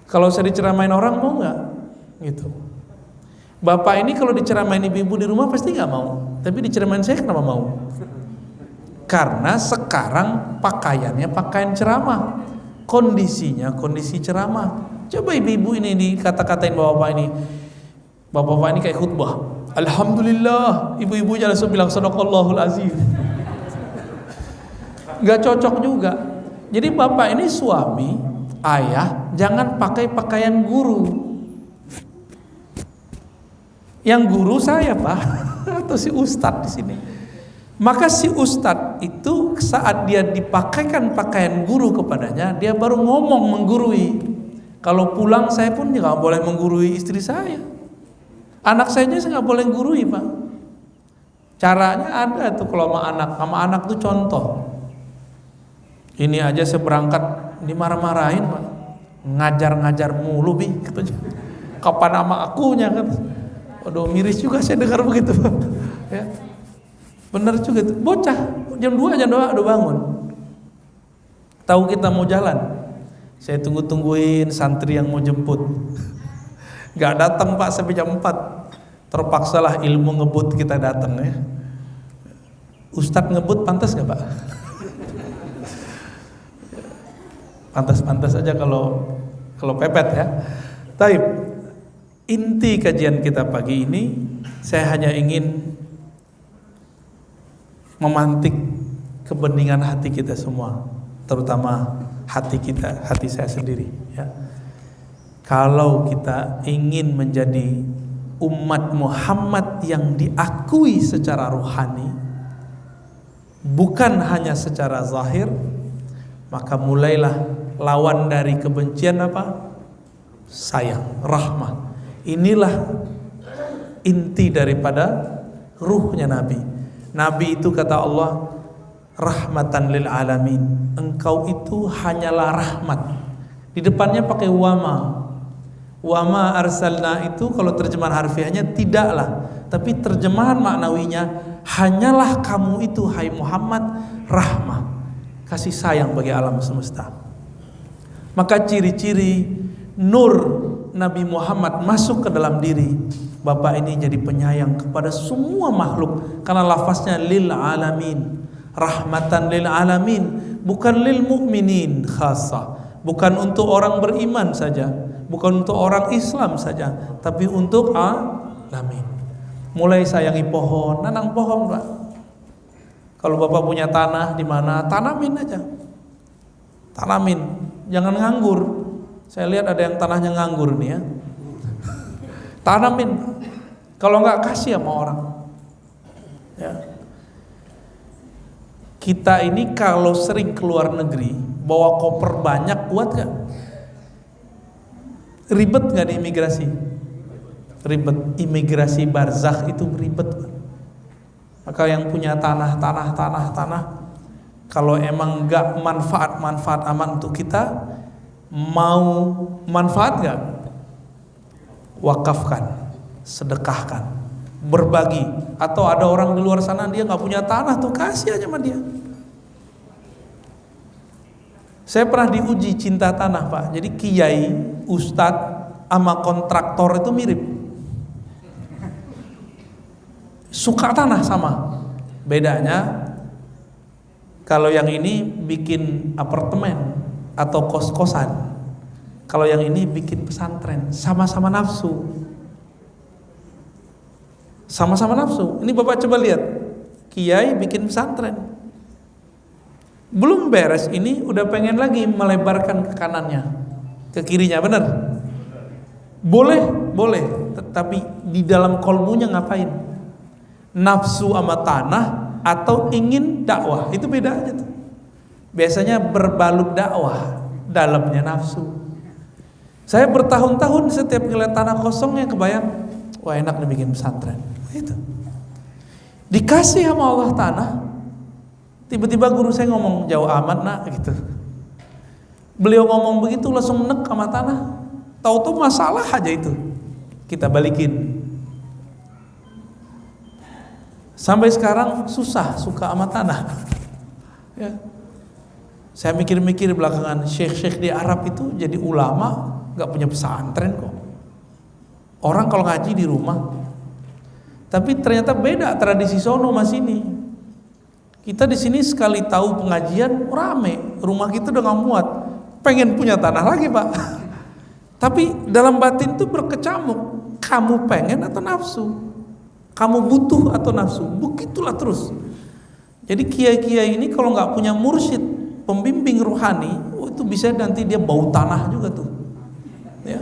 Kalau saya diceramain orang mau nggak? Gitu. Bapak ini kalau diceramain ibu-ibu di rumah pasti nggak mau. Tapi diceramain saya kenapa mau? Karena sekarang pakaiannya pakaian ceramah, kondisinya kondisi ceramah. Coba ibu-ibu ini dikata-katain bapak-bapak ini. Bapak-bapak ini kayak khutbah. Alhamdulillah, ibu-ibunya langsung bilang sadaqallahul azim. Gak cocok juga. Jadi bapak ini suami, ayah, jangan pakai pakaian guru. Yang guru saya pak, atau si ustadz di sini. Maka si ustadz itu saat dia dipakaikan pakaian guru kepadanya, dia baru ngomong menggurui. Kalau pulang saya pun nggak boleh menggurui istri saya. Anak saya nggak boleh gurui pak. Caranya ada tuh kalau sama anak tuh contoh. Ini aja saya berangkat dimarah-marahin pak, ngajar-ngajar mulu bi, katanya. Kapan sama akunya kan? Aduh miris juga saya dengar begitu pak. Ya, benar juga tuh. Bocah jam 2 jam 2 udah bangun. Tahu kita mau jalan, saya tungguin santri yang mau jemput. Gak datang pak sampai jam 4. Terpaksalah ilmu ngebut kita datang ya. Ustadz ngebut pantas gak pak? Pantas-pantas aja kalau pepet ya. Taib. Inti kajian kita pagi ini saya hanya ingin memantik kebeningan hati kita semua, terutama hati kita, hati saya sendiri ya. Kalau kita ingin menjadi umat Muhammad yang diakui secara rohani, bukan hanya secara zahir, maka mulailah lawan dari kebencian apa? Sayang, rahmah. Inilah inti daripada ruhnya Nabi. Nabi itu kata Allah, rahmatan lil alamin. Engkau itu hanyalah rahmat. Di depannya pakai wama. Wama arsalna itu kalau terjemahan harfiahnya tidaklah, tapi terjemahan maknawinya hanyalah kamu itu hai Muhammad rahmah, kasih sayang bagi alam semesta. Maka ciri-ciri nur Nabi Muhammad masuk ke dalam diri bapak ini jadi penyayang kepada semua makhluk, karena lafaznya lil alamin, rahmatan lil alamin, bukan lil mu'minin khassa, bukan untuk orang beriman saja, bukan untuk orang Islam saja, tapi untuk alamin. Mulai sayangi pohon, nanang pohon pak. Kalau Bapak punya tanah di mana, tanamin aja. Tanamin, jangan nganggur. Saya lihat ada yang tanahnya nganggur nih ya. Tanamin. Kalau enggak kasih sama orang. Ya. Kita ini kalau sering keluar negeri, bawa koper banyak, kuat gak? Ribet gak di imigrasi? Ribet. Imigrasi barzakh itu ribet. Maka yang punya tanah, kalau emang gak manfaat aman untuk kita, mau manfaat gak? Wakafkan, sedekahkan, berbagi. Atau ada orang di luar sana dia gak punya tanah, tuh kasih aja sama dia. Saya pernah diuji cinta tanah Pak. Jadi kiai, ustadz sama kontraktor itu mirip. Suka tanah sama. Bedanya kalau yang ini bikin apartemen atau kos-kosan. Kalau yang ini bikin pesantren. Sama-sama nafsu. Sama-sama nafsu. Ini Bapak coba lihat. Kiai bikin pesantren. Belum beres ini udah pengen lagi melebarkan ke kanannya, ke kirinya, benar? Boleh, tetapi di dalam kolbunya ngapain? Nafsu sama tanah atau ingin dakwah, itu beda aja tuh. Biasanya berbalut dakwah, dalamnya nafsu. Saya bertahun-tahun setiap ngeliat tanah kosongnya kebayang, wah enak nih bikin pesantren. Itu dikasih sama Allah tanah. Tiba-tiba guru saya ngomong, jauh amat nak gitu. Beliau ngomong begitu langsung nek sama tanah. Tahu-tahu masalah aja itu. Kita balikin. Sampai sekarang susah suka sama tanah. Ya. Saya mikir-mikir belakangan, syekh-syekh di Arab itu jadi ulama, gak punya pesantren kok. Orang kalau ngaji di rumah. Tapi ternyata beda tradisi sono mas ini. Kita di sini sekali tahu pengajian rame, rumah kita udah nggak muat, pengen punya tanah lagi Pak. Tapi dalam batin tuh berkecamuk, kamu pengen atau nafsu, kamu butuh atau nafsu, begitulah terus. Jadi kiai-kiai ini kalau nggak punya mursyid, pembimbing ruhani, itu bisa nanti dia bau tanah juga tuh, ya.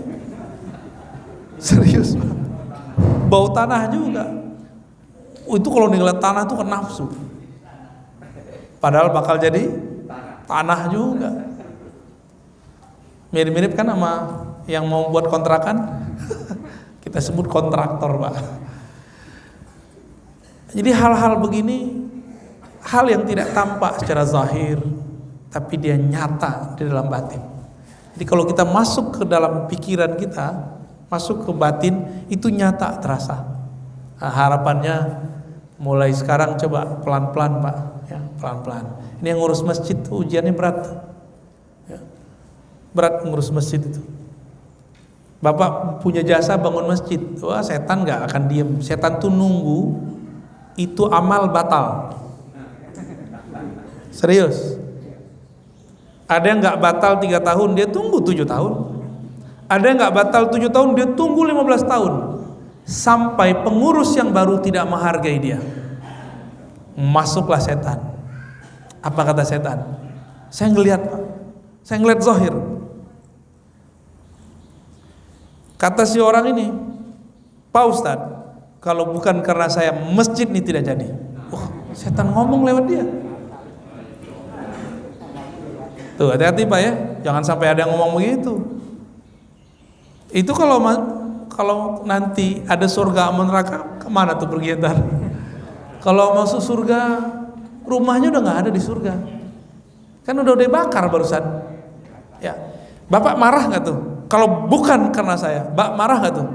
Serius Pak, bau tanah juga. Itu kalau ngeliat tanah tuh kan nafsu. Padahal bakal jadi tanah juga. Mirip-mirip kan sama yang mau buat kontrakan. Kita sebut kontraktor Pak. Jadi hal-hal begini, hal yang tidak tampak secara zahir, tapi dia nyata di dalam batin. Jadi kalau kita masuk ke dalam pikiran kita, masuk ke batin, itu nyata terasa. Nah, harapannya mulai sekarang coba pelan-pelan Pak. Ya, pelan-pelan. Ini yang ngurus masjid tuh ujiannya berat. Ya. Berat ngurus masjid itu. Bapak punya jasa bangun masjid, wah setan nggak akan diem. Setan tuh nunggu itu amal batal. Serius. Ada yang nggak batal 3 tahun, dia tunggu 7 tahun. Ada yang nggak batal 7 tahun, dia tunggu 15 tahun. Sampai pengurus yang baru tidak menghargai dia. Masuklah setan. Apa kata setan? Saya ngelihat Pak, saya ngelihat zahir. Kata si orang ini, Pak Ustadz, kalau bukan karena saya masjid ini tidak jadi. Setan ngomong lewat dia. Tuh hati-hati Pak ya, jangan sampai ada yang ngomong begitu. Itu kalau nanti ada surga sama neraka, kemana tuh pergi ntar? Kalau masuk surga, rumahnya udah nggak ada di surga, kan udah dibakar barusan. Ya, Bapak marah nggak tuh? Kalau bukan karena saya, Bapak marah nggak tuh?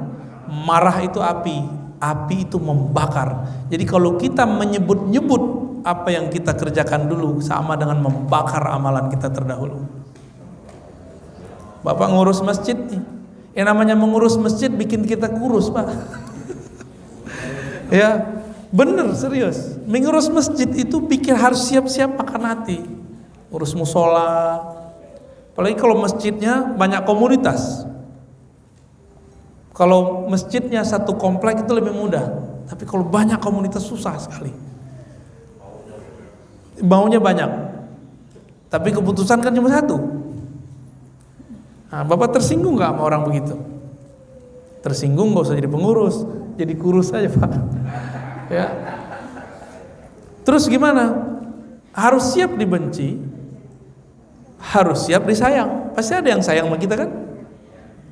Marah itu api, api itu membakar. Jadi kalau kita menyebut-nyebut apa yang kita kerjakan dulu, sama dengan membakar amalan kita terdahulu. Bapak ngurus masjid nih, yang namanya mengurus masjid bikin kita kurus Pak. Ya. Bener, serius. Mengurus masjid itu bikin harus siap-siap makan hati. Urus musola. Apalagi kalau masjidnya banyak komunitas. Kalau masjidnya satu komplek itu lebih mudah. Tapi kalau banyak komunitas susah sekali. maunya banyak, tapi keputusan kan cuma satu. Nah, Bapak tersinggung nggak sama orang begitu? Tersinggung nggak usah jadi pengurus, jadi kurus aja Pak. Ya. Terus gimana? Harus siap dibenci, harus siap disayang. Pasti ada yang sayang sama kita kan?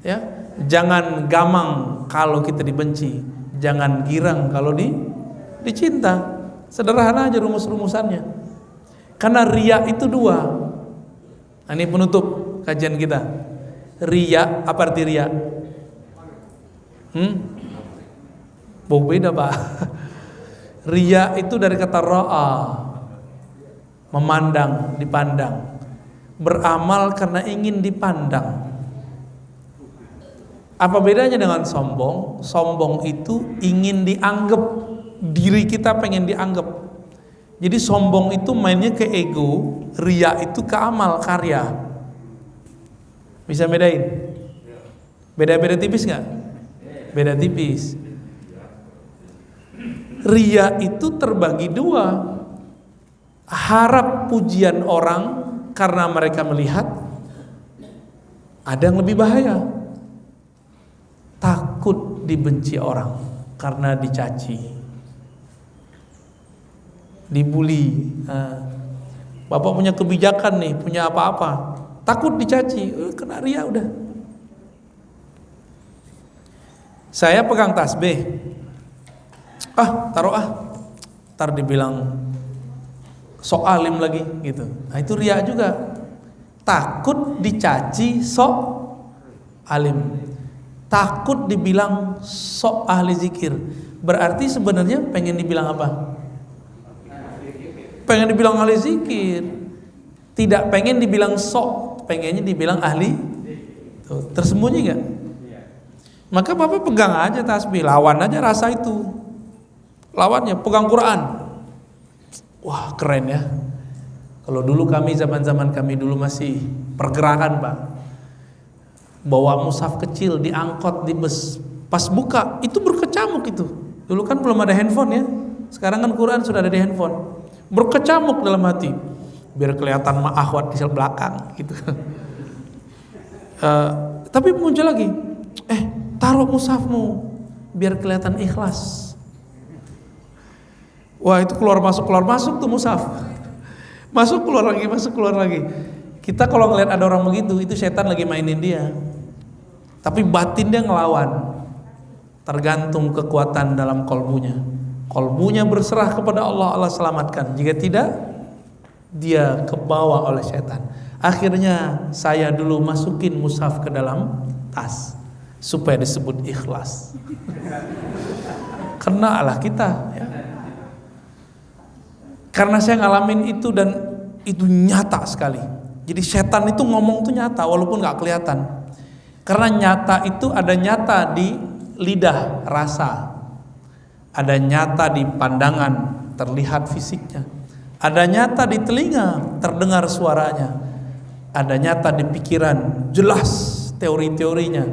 Ya. Jangan gamang kalau kita dibenci, jangan girang kalau dicinta. Sederhana aja rumus-rumusannya. Karena riya itu dua. Nah, ini penutup kajian kita. Riya, apa arti riya? Beda Pak. Riya itu dari kata ra'a, memandang, dipandang. Beramal karena ingin dipandang. Apa bedanya dengan sombong? Sombong itu ingin dianggap, diri kita pengen dianggap. Jadi sombong itu mainnya ke ego, riya itu ke amal, karya. Bisa bedain? Beda-beda tipis nggak? Beda tipis. Riya itu terbagi dua. Harap pujian orang karena mereka melihat. Ada yang lebih bahaya. Takut dibenci orang karena dicaci, dibully. Bapak punya kebijakan nih, punya apa-apa, takut dicaci, kena riya udah. Saya pegang tasbih, taruh ntar dibilang sok alim lagi gitu. Nah itu riya juga. Takut dicaci sok alim, takut dibilang sok ahli zikir. Berarti sebenarnya pengen dibilang apa? Pengen dibilang ahli zikir, tidak pengen dibilang sok, pengennya dibilang ahli. Tuh, tersembunyi gak? Maka Bapak pegang aja tasbih, lawan aja rasa itu. Lawannya, pegang Quran. Wah keren ya. Kalau dulu kami, zaman-zaman kami dulu masih pergerakan Pak, bawa mushaf kecil di angkot, di bus, pas buka itu berkecamuk itu. Dulu kan belum ada handphone ya. Sekarang kan Quran sudah ada di handphone. Berkecamuk dalam hati, biar kelihatan ma'ahwat di belakang gitu. Tapi muncul lagi, taruh mushafmu biar kelihatan ikhlas. Wah itu keluar masuk tuh mushaf. Masuk keluar lagi. Kita kalau ngelihat ada orang begitu, itu setan lagi mainin dia. Tapi batin dia ngelawan. Tergantung kekuatan dalam kolbunya. Kolbunya berserah kepada Allah, Allah selamatkan. Jika tidak, dia kebawa oleh setan. Akhirnya saya dulu masukin mushaf ke dalam tas supaya disebut ikhlas. Kenalah kita ya. Karena saya ngalamin itu dan itu nyata sekali. Jadi setan itu ngomong tuh nyata walaupun gak kelihatan. Karena nyata itu ada nyata di lidah, rasa. Ada nyata di pandangan, terlihat fisiknya. Ada nyata di telinga, terdengar suaranya. Ada nyata di pikiran, jelas teori-teorinya.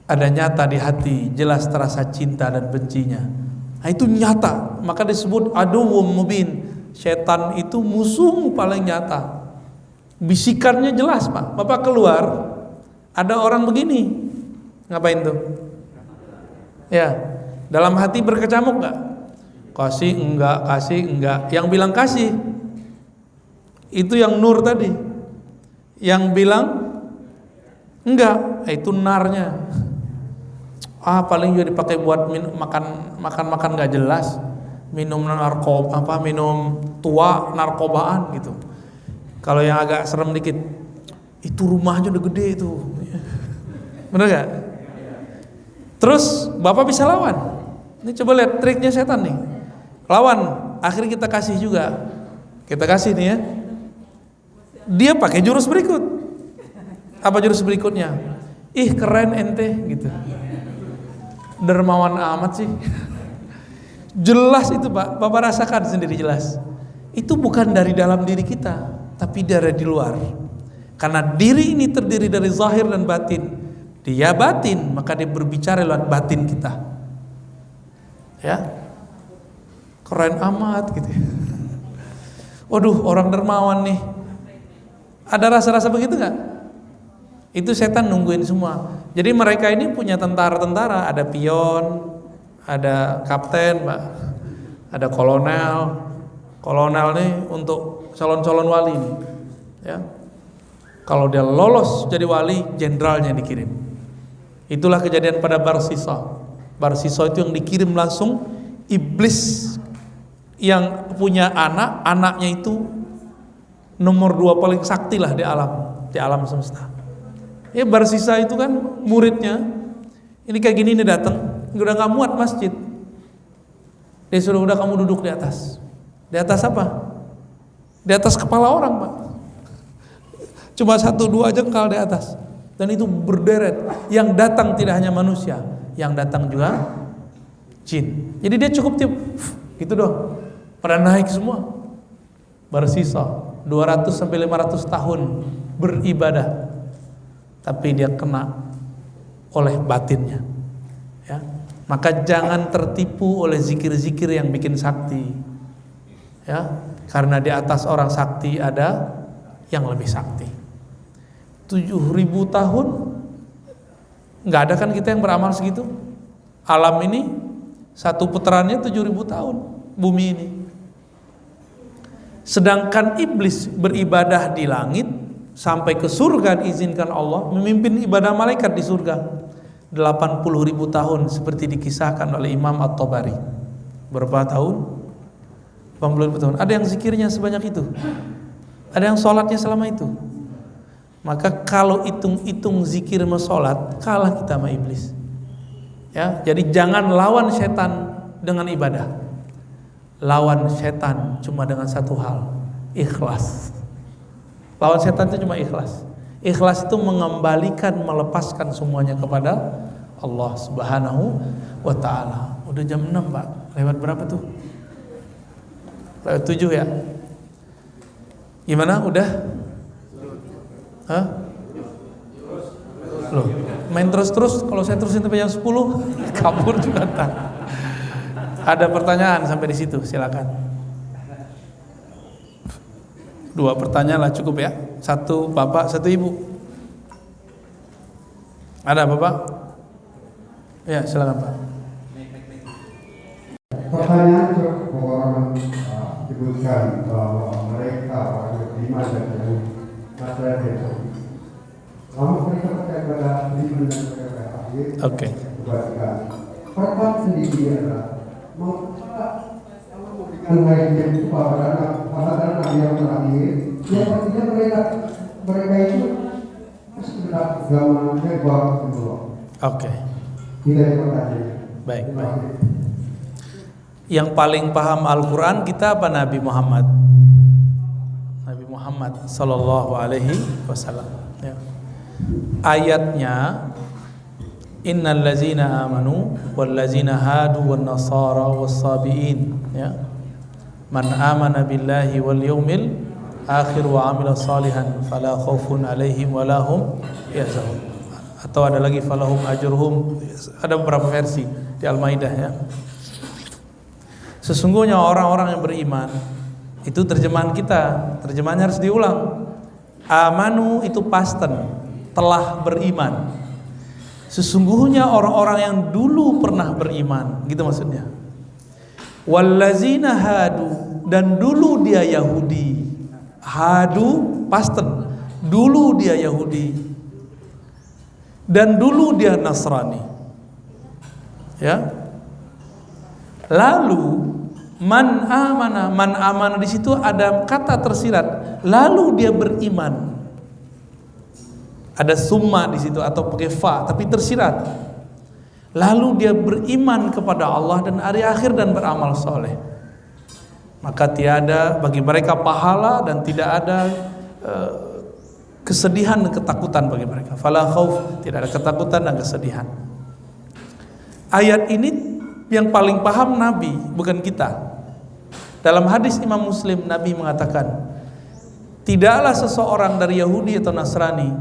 Ada nyata di hati, jelas terasa cinta dan bencinya. Nah itu nyata, maka disebut aduwwum mubin. Setan itu musuh paling nyata. Bisikannya jelas Pak. Bapak keluar, ada orang begini, ngapain tuh? Ya, dalam hati berkecamuk gak? Kasih enggak. Yang bilang kasih itu yang nur tadi. Yang bilang enggak, itu narnya. Paling juga dipakai buat makan gak jelas. Minum narkoba, minum tua narkobaan gitu. Kalau yang agak serem dikit, itu rumahnya udah gede itu. Bener gak? Terus Bapak bisa lawan. Ini coba lihat triknya setan nih. Lawan, akhirnya kita kasih juga. Kita kasih nih ya. Dia pakai jurus berikut. Apa jurus berikutnya? Ih keren ente gitu. Dermawan amat sih. Jelas itu Pak, Bapak rasakan sendiri jelas. Itu bukan dari dalam diri kita, tapi dari di luar. Karena diri ini terdiri dari zahir dan batin. Dia batin, maka dia berbicara lewat batin kita. Ya, keren amat gitu. Waduh, orang dermawan nih. Ada rasa-rasa begitu nggak? Itu setan nungguin semua. Jadi mereka ini punya tentara-tentara, ada pion, ada kapten, Pak, ada kolonel. Kolonel nih untuk calon-calon wali nih, ya. Kalau dia lolos jadi wali, jenderalnya dikirim. Itulah kejadian pada Barsisa. Barsisa itu yang dikirim langsung iblis yang punya anak, anaknya itu nomor 2 paling sakti lah di alam semesta. Ya Barsisa itu kan muridnya, ini kayak gini nih datang, udah nggak muat masjid. Dia suruh, udah kamu duduk di atas. Di atas apa? Di atas kepala orang, Pak. Cuma 1-2 jengkal di atas. Dan itu berderet. Yang datang tidak hanya manusia, yang datang juga jin. Jadi dia cukup tiup, gitu doh. Pada naik semua. Barsisa 200-500 tahun beribadah, tapi dia kena oleh batinnya, ya. Maka jangan tertipu oleh zikir-zikir yang bikin sakti, ya. Karena di atas orang sakti ada yang lebih sakti. 7.000 tahun nggak ada kan kita yang beramal segitu. Alam ini satu putarannya 7.000 tahun bumi ini. Sedangkan iblis beribadah di langit sampai ke surga diizinkan Allah, memimpin ibadah malaikat di surga 80.000 tahun seperti dikisahkan oleh Imam At-Tabari. Berapa tahun? 80.000 tahun. Ada yang zikirnya sebanyak itu, ada yang sholatnya selama itu. Maka kalau hitung-hitung zikir sama sholat, kalah kita sama iblis, ya. Jadi jangan lawan setan dengan ibadah. Lawan setan cuma dengan satu hal, ikhlas. Lawan setan itu cuma ikhlas. Ikhlas itu mengembalikan, melepaskan semuanya kepada Allah Subhanahu wa ta'ala. Udah jam 6, Pak. Lewat berapa tuh? Lewat 7 ya? Gimana? Udah? Hah? Loh, main terus-terus. Kalau saya terusin sampai jam 10 kabur juga tak. Ada pertanyaan sampai di situ, silakan. 2 pertanyaan lah cukup ya. 1 bapak, 1 ibu. Ada bapak? Ya, silakan Pak. Pertanyaan orang disebutkan bahwa mereka orang beriman dan Yahudi, Nasrani, namun mereka percaya pada beriman dan percaya akhir. Oke. Kebaikan. Pertanyaan sendiri adalah mengapa Allah memberikan wahyu kepada anak yang terakhir, yang artinya mereka itu sebenarnya agama berbuat kedua. Oke. Tidak dipercaya. Baik. Yang paling paham Al-Quran kita apa? Nabi Muhammad. Nabi Muhammad Sallallahu Alaihi Wasallam, ya. Ayatnya innal ladzina amanu wal ladzina hadu wan nasara was sabiin, ya. Man amana billahi wal yaumil akhir wa amila salihan fala khaufun alaihim wala hum yahzanun. Atau ada lagi falahum ajruhum. Ada beberapa versi di Al-Maidah, ya. Sesungguhnya orang-orang yang beriman, itu terjemahan kita, terjemahannya harus diulang. Amanu itu past tense, telah beriman. Sesungguhnya orang-orang yang dulu pernah beriman, gitu maksudnya. Wallazina hadu, dan dulu dia Yahudi. Hadu past tense, dulu dia Yahudi. Dan dulu dia Nasrani, ya. Lalu man amana di situ ada kata tersirat, lalu dia beriman. Ada summa di situ atau pakai fa tapi tersirat. Lalu dia beriman kepada Allah dan hari akhir dan beramal soleh. Maka tiada bagi mereka pahala dan tidak ada kesedihan dan ketakutan bagi mereka. Fala khauf, tidak ada ketakutan dan kesedihan. Ayat ini yang paling paham Nabi, bukan kita. Dalam hadis Imam Muslim, Nabi mengatakan, tidaklah seseorang dari Yahudi atau Nasrani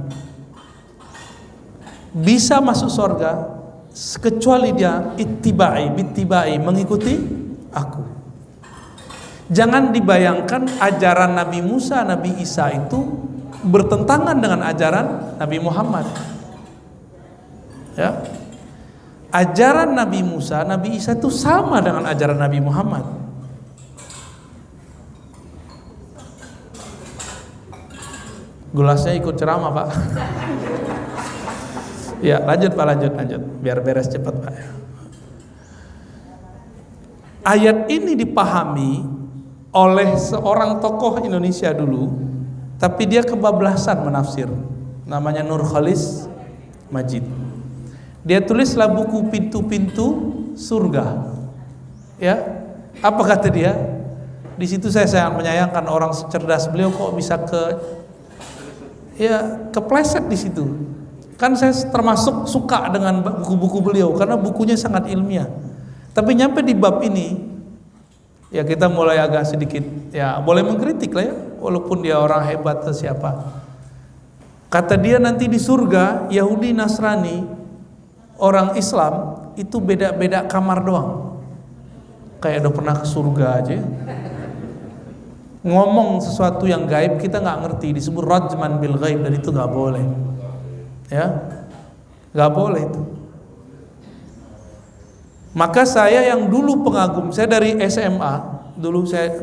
bisa masuk surga kecuali dia ittibai, mengikuti aku. Jangan dibayangkan ajaran Nabi Musa, Nabi Isa itu bertentangan dengan ajaran Nabi Muhammad. Ya. Ajaran Nabi Musa, Nabi Isa itu sama dengan ajaran Nabi Muhammad. Gelasnya ikut ceramah, Pak. Ya, lanjut Pak, lanjut. Biar beres cepat, Pak. Ayat ini dipahami oleh seorang tokoh Indonesia dulu, tapi dia kebablasan menafsir. Namanya Nurcholish Madjid. Dia tulislah buku Pintu-Pintu Surga. Ya, apa kata dia? Di situ saya sangat menyayangkan orang secerdas beliau kok bisa kepleset di situ. Kan saya termasuk suka dengan buku-buku beliau karena bukunya sangat ilmiah. Tapi nyampe di bab ini, ya kita mulai agak sedikit, ya boleh mengkritik lah ya, walaupun dia orang hebat atau siapa. Kata dia nanti di surga Yahudi, Nasrani, orang Islam itu beda-beda kamar doang. Kayak udah pernah ke surga aja. Ngomong sesuatu yang gaib kita nggak ngerti, disebut rajman bil gaib, dan itu nggak boleh. Ya, nggak boleh itu. Maka saya yang dulu pengagum, saya dari SMA dulu saya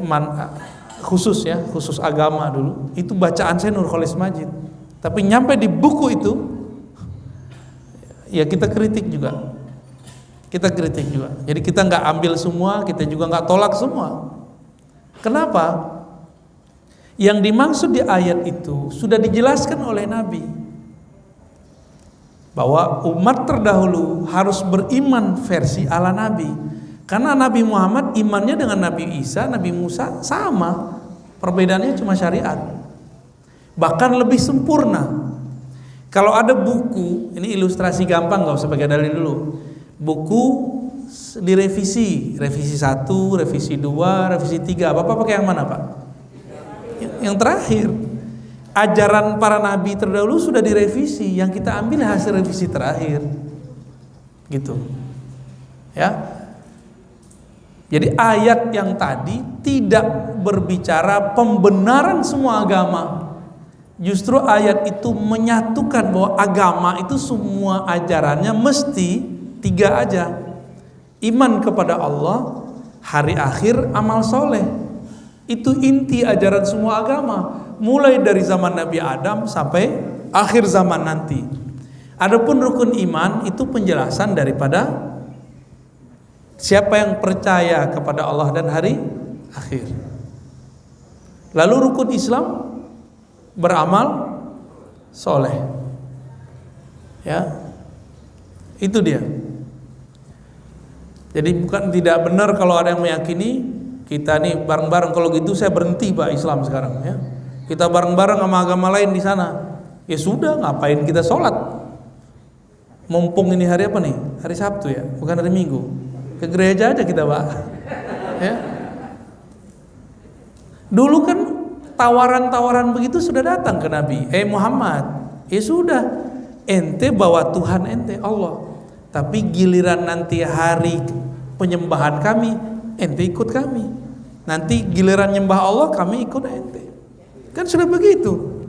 khusus agama dulu, itu bacaan saya Nurcholish Madjid. Tapi nyampe di buku itu, ya kita kritik juga. Jadi kita nggak ambil semua, kita juga nggak tolak semua. Kenapa? Yang dimaksud di ayat itu sudah dijelaskan oleh Nabi, bahwa umat terdahulu harus beriman versi ala Nabi. Karena Nabi Muhammad imannya dengan Nabi Isa, Nabi Musa sama, perbedaannya cuma syariat. Bahkan lebih sempurna. Kalau ada buku, ini ilustrasi gampang, gak usah pakai dalil dulu. Buku direvisi, revisi 1, revisi 2, revisi 3. Bapak pakai yang mana, Pak? Yang terakhir. Ajaran para nabi terdahulu sudah direvisi, yang kita ambil hasil revisi terakhir, gitu, ya. Jadi ayat yang tadi tidak berbicara pembenaran semua agama, justru ayat itu menyatukan bahwa agama itu semua ajarannya mesti 3 aja: iman kepada Allah, hari akhir, amal soleh. Itu inti ajaran semua agama, mulai dari zaman Nabi Adam sampai akhir zaman nanti. Adapun rukun iman itu penjelasan daripada siapa yang percaya kepada Allah dan hari akhir. Lalu rukun Islam beramal soleh. Ya, itu dia. Jadi bukan tidak benar kalau ada yang meyakini kita nih bareng-bareng, kalau gitu saya berhenti Pak Islam sekarang, ya. Kita bareng-bareng sama agama lain di sana. Ya sudah, ngapain kita sholat? Mumpung ini hari apa nih? Hari Sabtu ya, bukan hari Minggu. Ke gereja aja kita, Pak. Ya. Dulu kan tawaran-tawaran begitu sudah datang ke Nabi. Muhammad, ya sudah, ente bawa Tuhan ente, Allah. Tapi giliran nanti hari penyembahan kami, ente ikut kami. Nanti giliran nyembah Allah, kami ikut ente. Kan sudah begitu.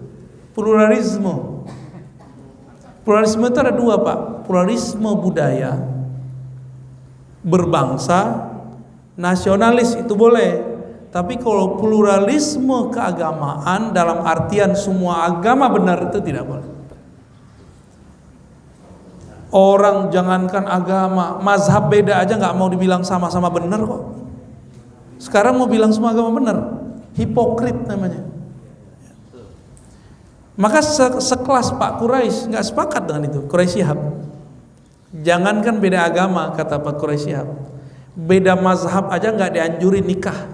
Pluralisme. Pluralisme itu ada 2, Pak. Pluralisme budaya, berbangsa, nasionalis itu boleh. Tapi kalau pluralisme keagamaan dalam artian semua agama benar, itu tidak boleh. Orang jangankan agama, mazhab beda aja nggak mau dibilang sama-sama benar kok. Sekarang mau bilang semua agama benar, hipokrit namanya. Maka sekelas Pak Quraisy nggak sepakat dengan itu. Quraisy Shihab, jangankan beda agama, kata Pak Quraisy Shihab, beda mazhab aja nggak dianjurin nikah,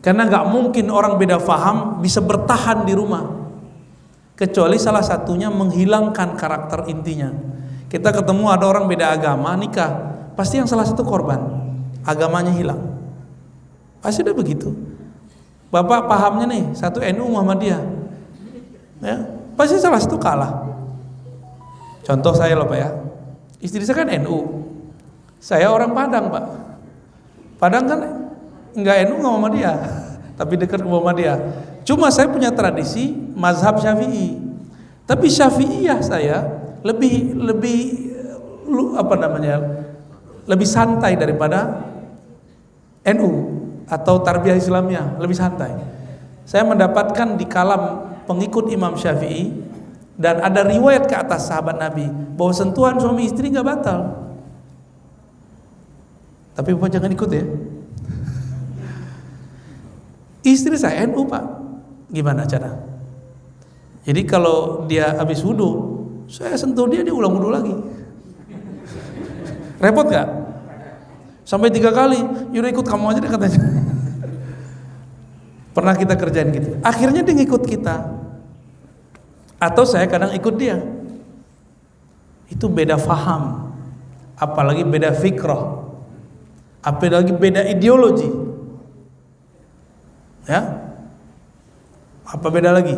karena nggak mungkin orang beda faham bisa bertahan di rumah, kecuali salah satunya menghilangkan karakter intinya. Kita ketemu ada orang beda agama nikah, pasti yang salah satu korban, agamanya hilang. Pasti udah begitu. Bapak pahamnya nih, satu NU Muhammadiyah, ya, pasti salah satu kalah. Contoh saya loh Pak ya, istri saya kan NU, saya orang Padang Pak. Padang kan enggak NU, enggak Muhammadiyah, tapi dekat ke Muhammadiyah. Cuma saya punya tradisi mazhab Syafi'i. Tapi Syafi'iyah saya lebih lebih santai daripada NU atau tarbiyah Islamiyah, lebih santai. Saya mendapatkan di kalam pengikut Imam Syafi'i dan ada riwayat ke atas sahabat Nabi bahwa sentuhan suami istri nggak batal. Tapi Bapak jangan ikut ya. Istri saya NU Pak, gimana cara? Jadi kalau dia habis wudu, saya sentuh dia ulang wudu lagi. Repot gak? Sampai 3 kali, yaudah ikut kamu aja deh katanya. Pernah kita kerjain gitu. Akhirnya dia ngikut kita. Atau saya kadang ikut dia. Itu beda faham, apalagi beda fikrah, apalagi beda ideologi. Ya? Apa beda lagi?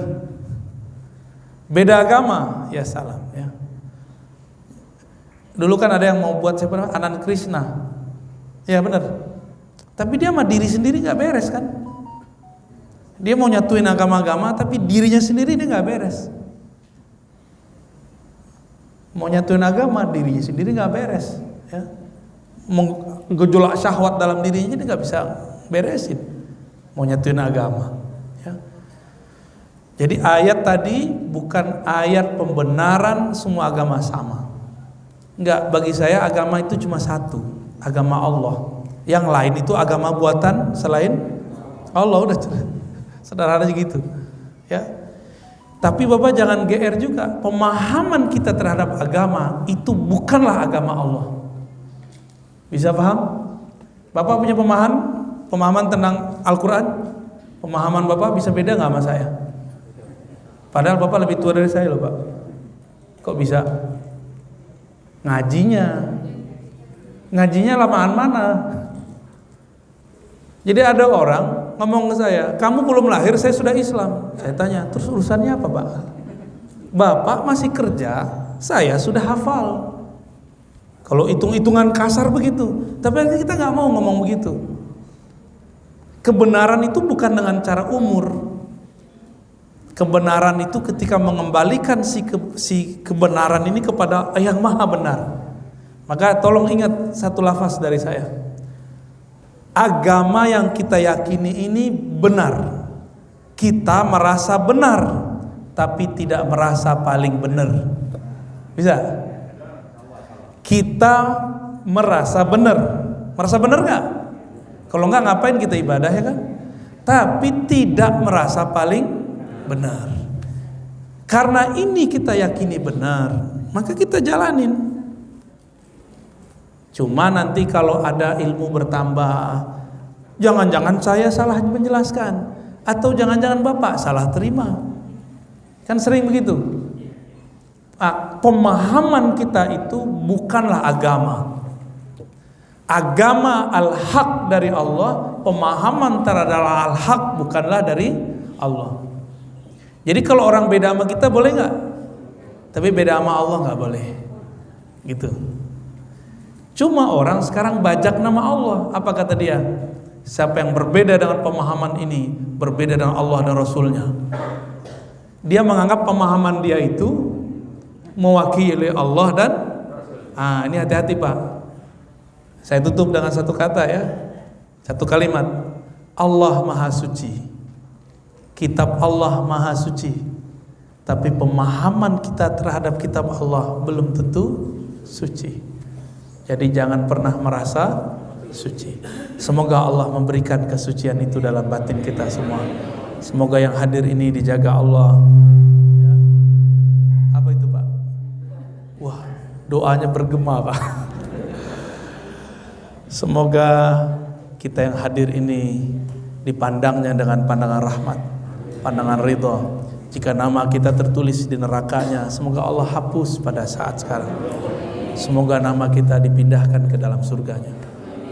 Beda agama, ya salam ya. Dulu kan ada yang mau buat siapa namanya? Anand Krishna. Ya benar. Tapi dia sama diri sendiri nggak beres kan? Dia mau nyatuin agama-agama, tapi dirinya sendiri dia nggak beres. Mau nyatuin agama, dirinya sendiri nggak beres. Ya. Menggejolak syahwat dalam dirinya dia nggak bisa beresin. Mau nyatuin agama. Ya. Jadi ayat tadi bukan ayat pembenaran semua agama sama. Enggak, bagi saya agama itu cuma satu, agama Allah. Yang lain itu agama buatan selain Allah, udah sederhana gitu. Ya. Tapi Bapak jangan GR juga. Pemahaman kita terhadap agama itu bukanlah agama Allah. Bisa paham? Bapak punya pemahaman tentang Al-Quran? Pemahaman Bapak bisa beda nggak sama saya? Padahal Bapak lebih tua dari saya loh Pak. Kok bisa? Ngajinya lamaan mana? Jadi ada orang ngomong ke saya, kamu belum lahir saya sudah Islam. Saya tanya, terus urusannya apa Pak? Bapak masih kerja, saya sudah hafal. Kalau hitung-hitungan kasar begitu. Tapi kita nggak mau ngomong begitu. Kebenaran itu bukan dengan cara umur. Kebenaran itu ketika mengembalikan si kebenaran ini kepada yang maha benar. Maka tolong ingat satu lafaz dari saya. Agama yang kita yakini ini benar. Kita merasa benar, tapi tidak merasa paling benar. Bisa? Kita merasa benar. Merasa benar gak? Kalau enggak ngapain kita ibadah ya kan? Tapi tidak merasa paling benar. Karena ini kita yakini benar, maka kita jalanin. Cuma nanti kalau ada ilmu bertambah, jangan-jangan saya salah menjelaskan, atau jangan-jangan Bapak salah terima. Kan sering begitu. Pemahaman kita itu bukanlah agama. Agama al-haq dari Allah, pemahaman terhadap al-haq bukanlah dari Allah. Jadi kalau orang beda sama kita boleh nggak? Tapi beda sama Allah nggak boleh. Gitu. Cuma orang sekarang bajak nama Allah. Apa kata dia? Siapa yang berbeda dengan pemahaman ini, berbeda dengan Allah dan Rasulnya. Dia menganggap pemahaman dia itu mewakili Allah dan ini hati-hati Pak. Saya tutup dengan satu kata ya. Satu kalimat. Allah Maha Suci. Kitab Allah Maha Suci. Tapi pemahaman kita terhadap kitab Allah belum tentu suci. Jadi jangan pernah merasa suci. Semoga Allah memberikan kesucian itu dalam batin kita semua. Semoga yang hadir ini dijaga Allah ya. Apa itu Pak? Wah, doanya bergema Pak. Semoga kita yang hadir ini dipandangnya dengan pandangan rahmat, pandangan ridha. Jika nama kita tertulis di nerakanya, semoga Allah hapus pada saat sekarang. Semoga nama kita dipindahkan ke dalam surganya.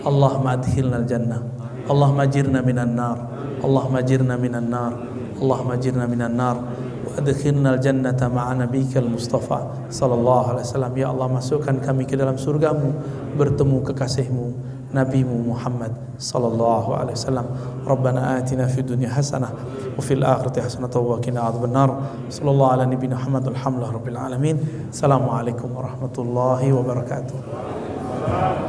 Allahumma adkhilnal jannah, Allahumma ajirna minan nar, Allahumma ajirna minan nar, Allahumma ajirna minan nar, wa adkhilnal jannata ma'a nabiyyikal Mustafa sallallahu alaihi wasallam. Ya Allah, masukkan kami ke dalam surgamu, bertemu kekasihmu Nabimu Muhammad sallallahu alaihi wasallam. Rabbana atina fid dunya hasanah wa fil akhirati hasanah wa qina adzabannar. Sallallahu ala nabiyyina Muhammad walhamdulillahi rabbil alamin. Assalamualaikum warahmatullahi wabarakatuh.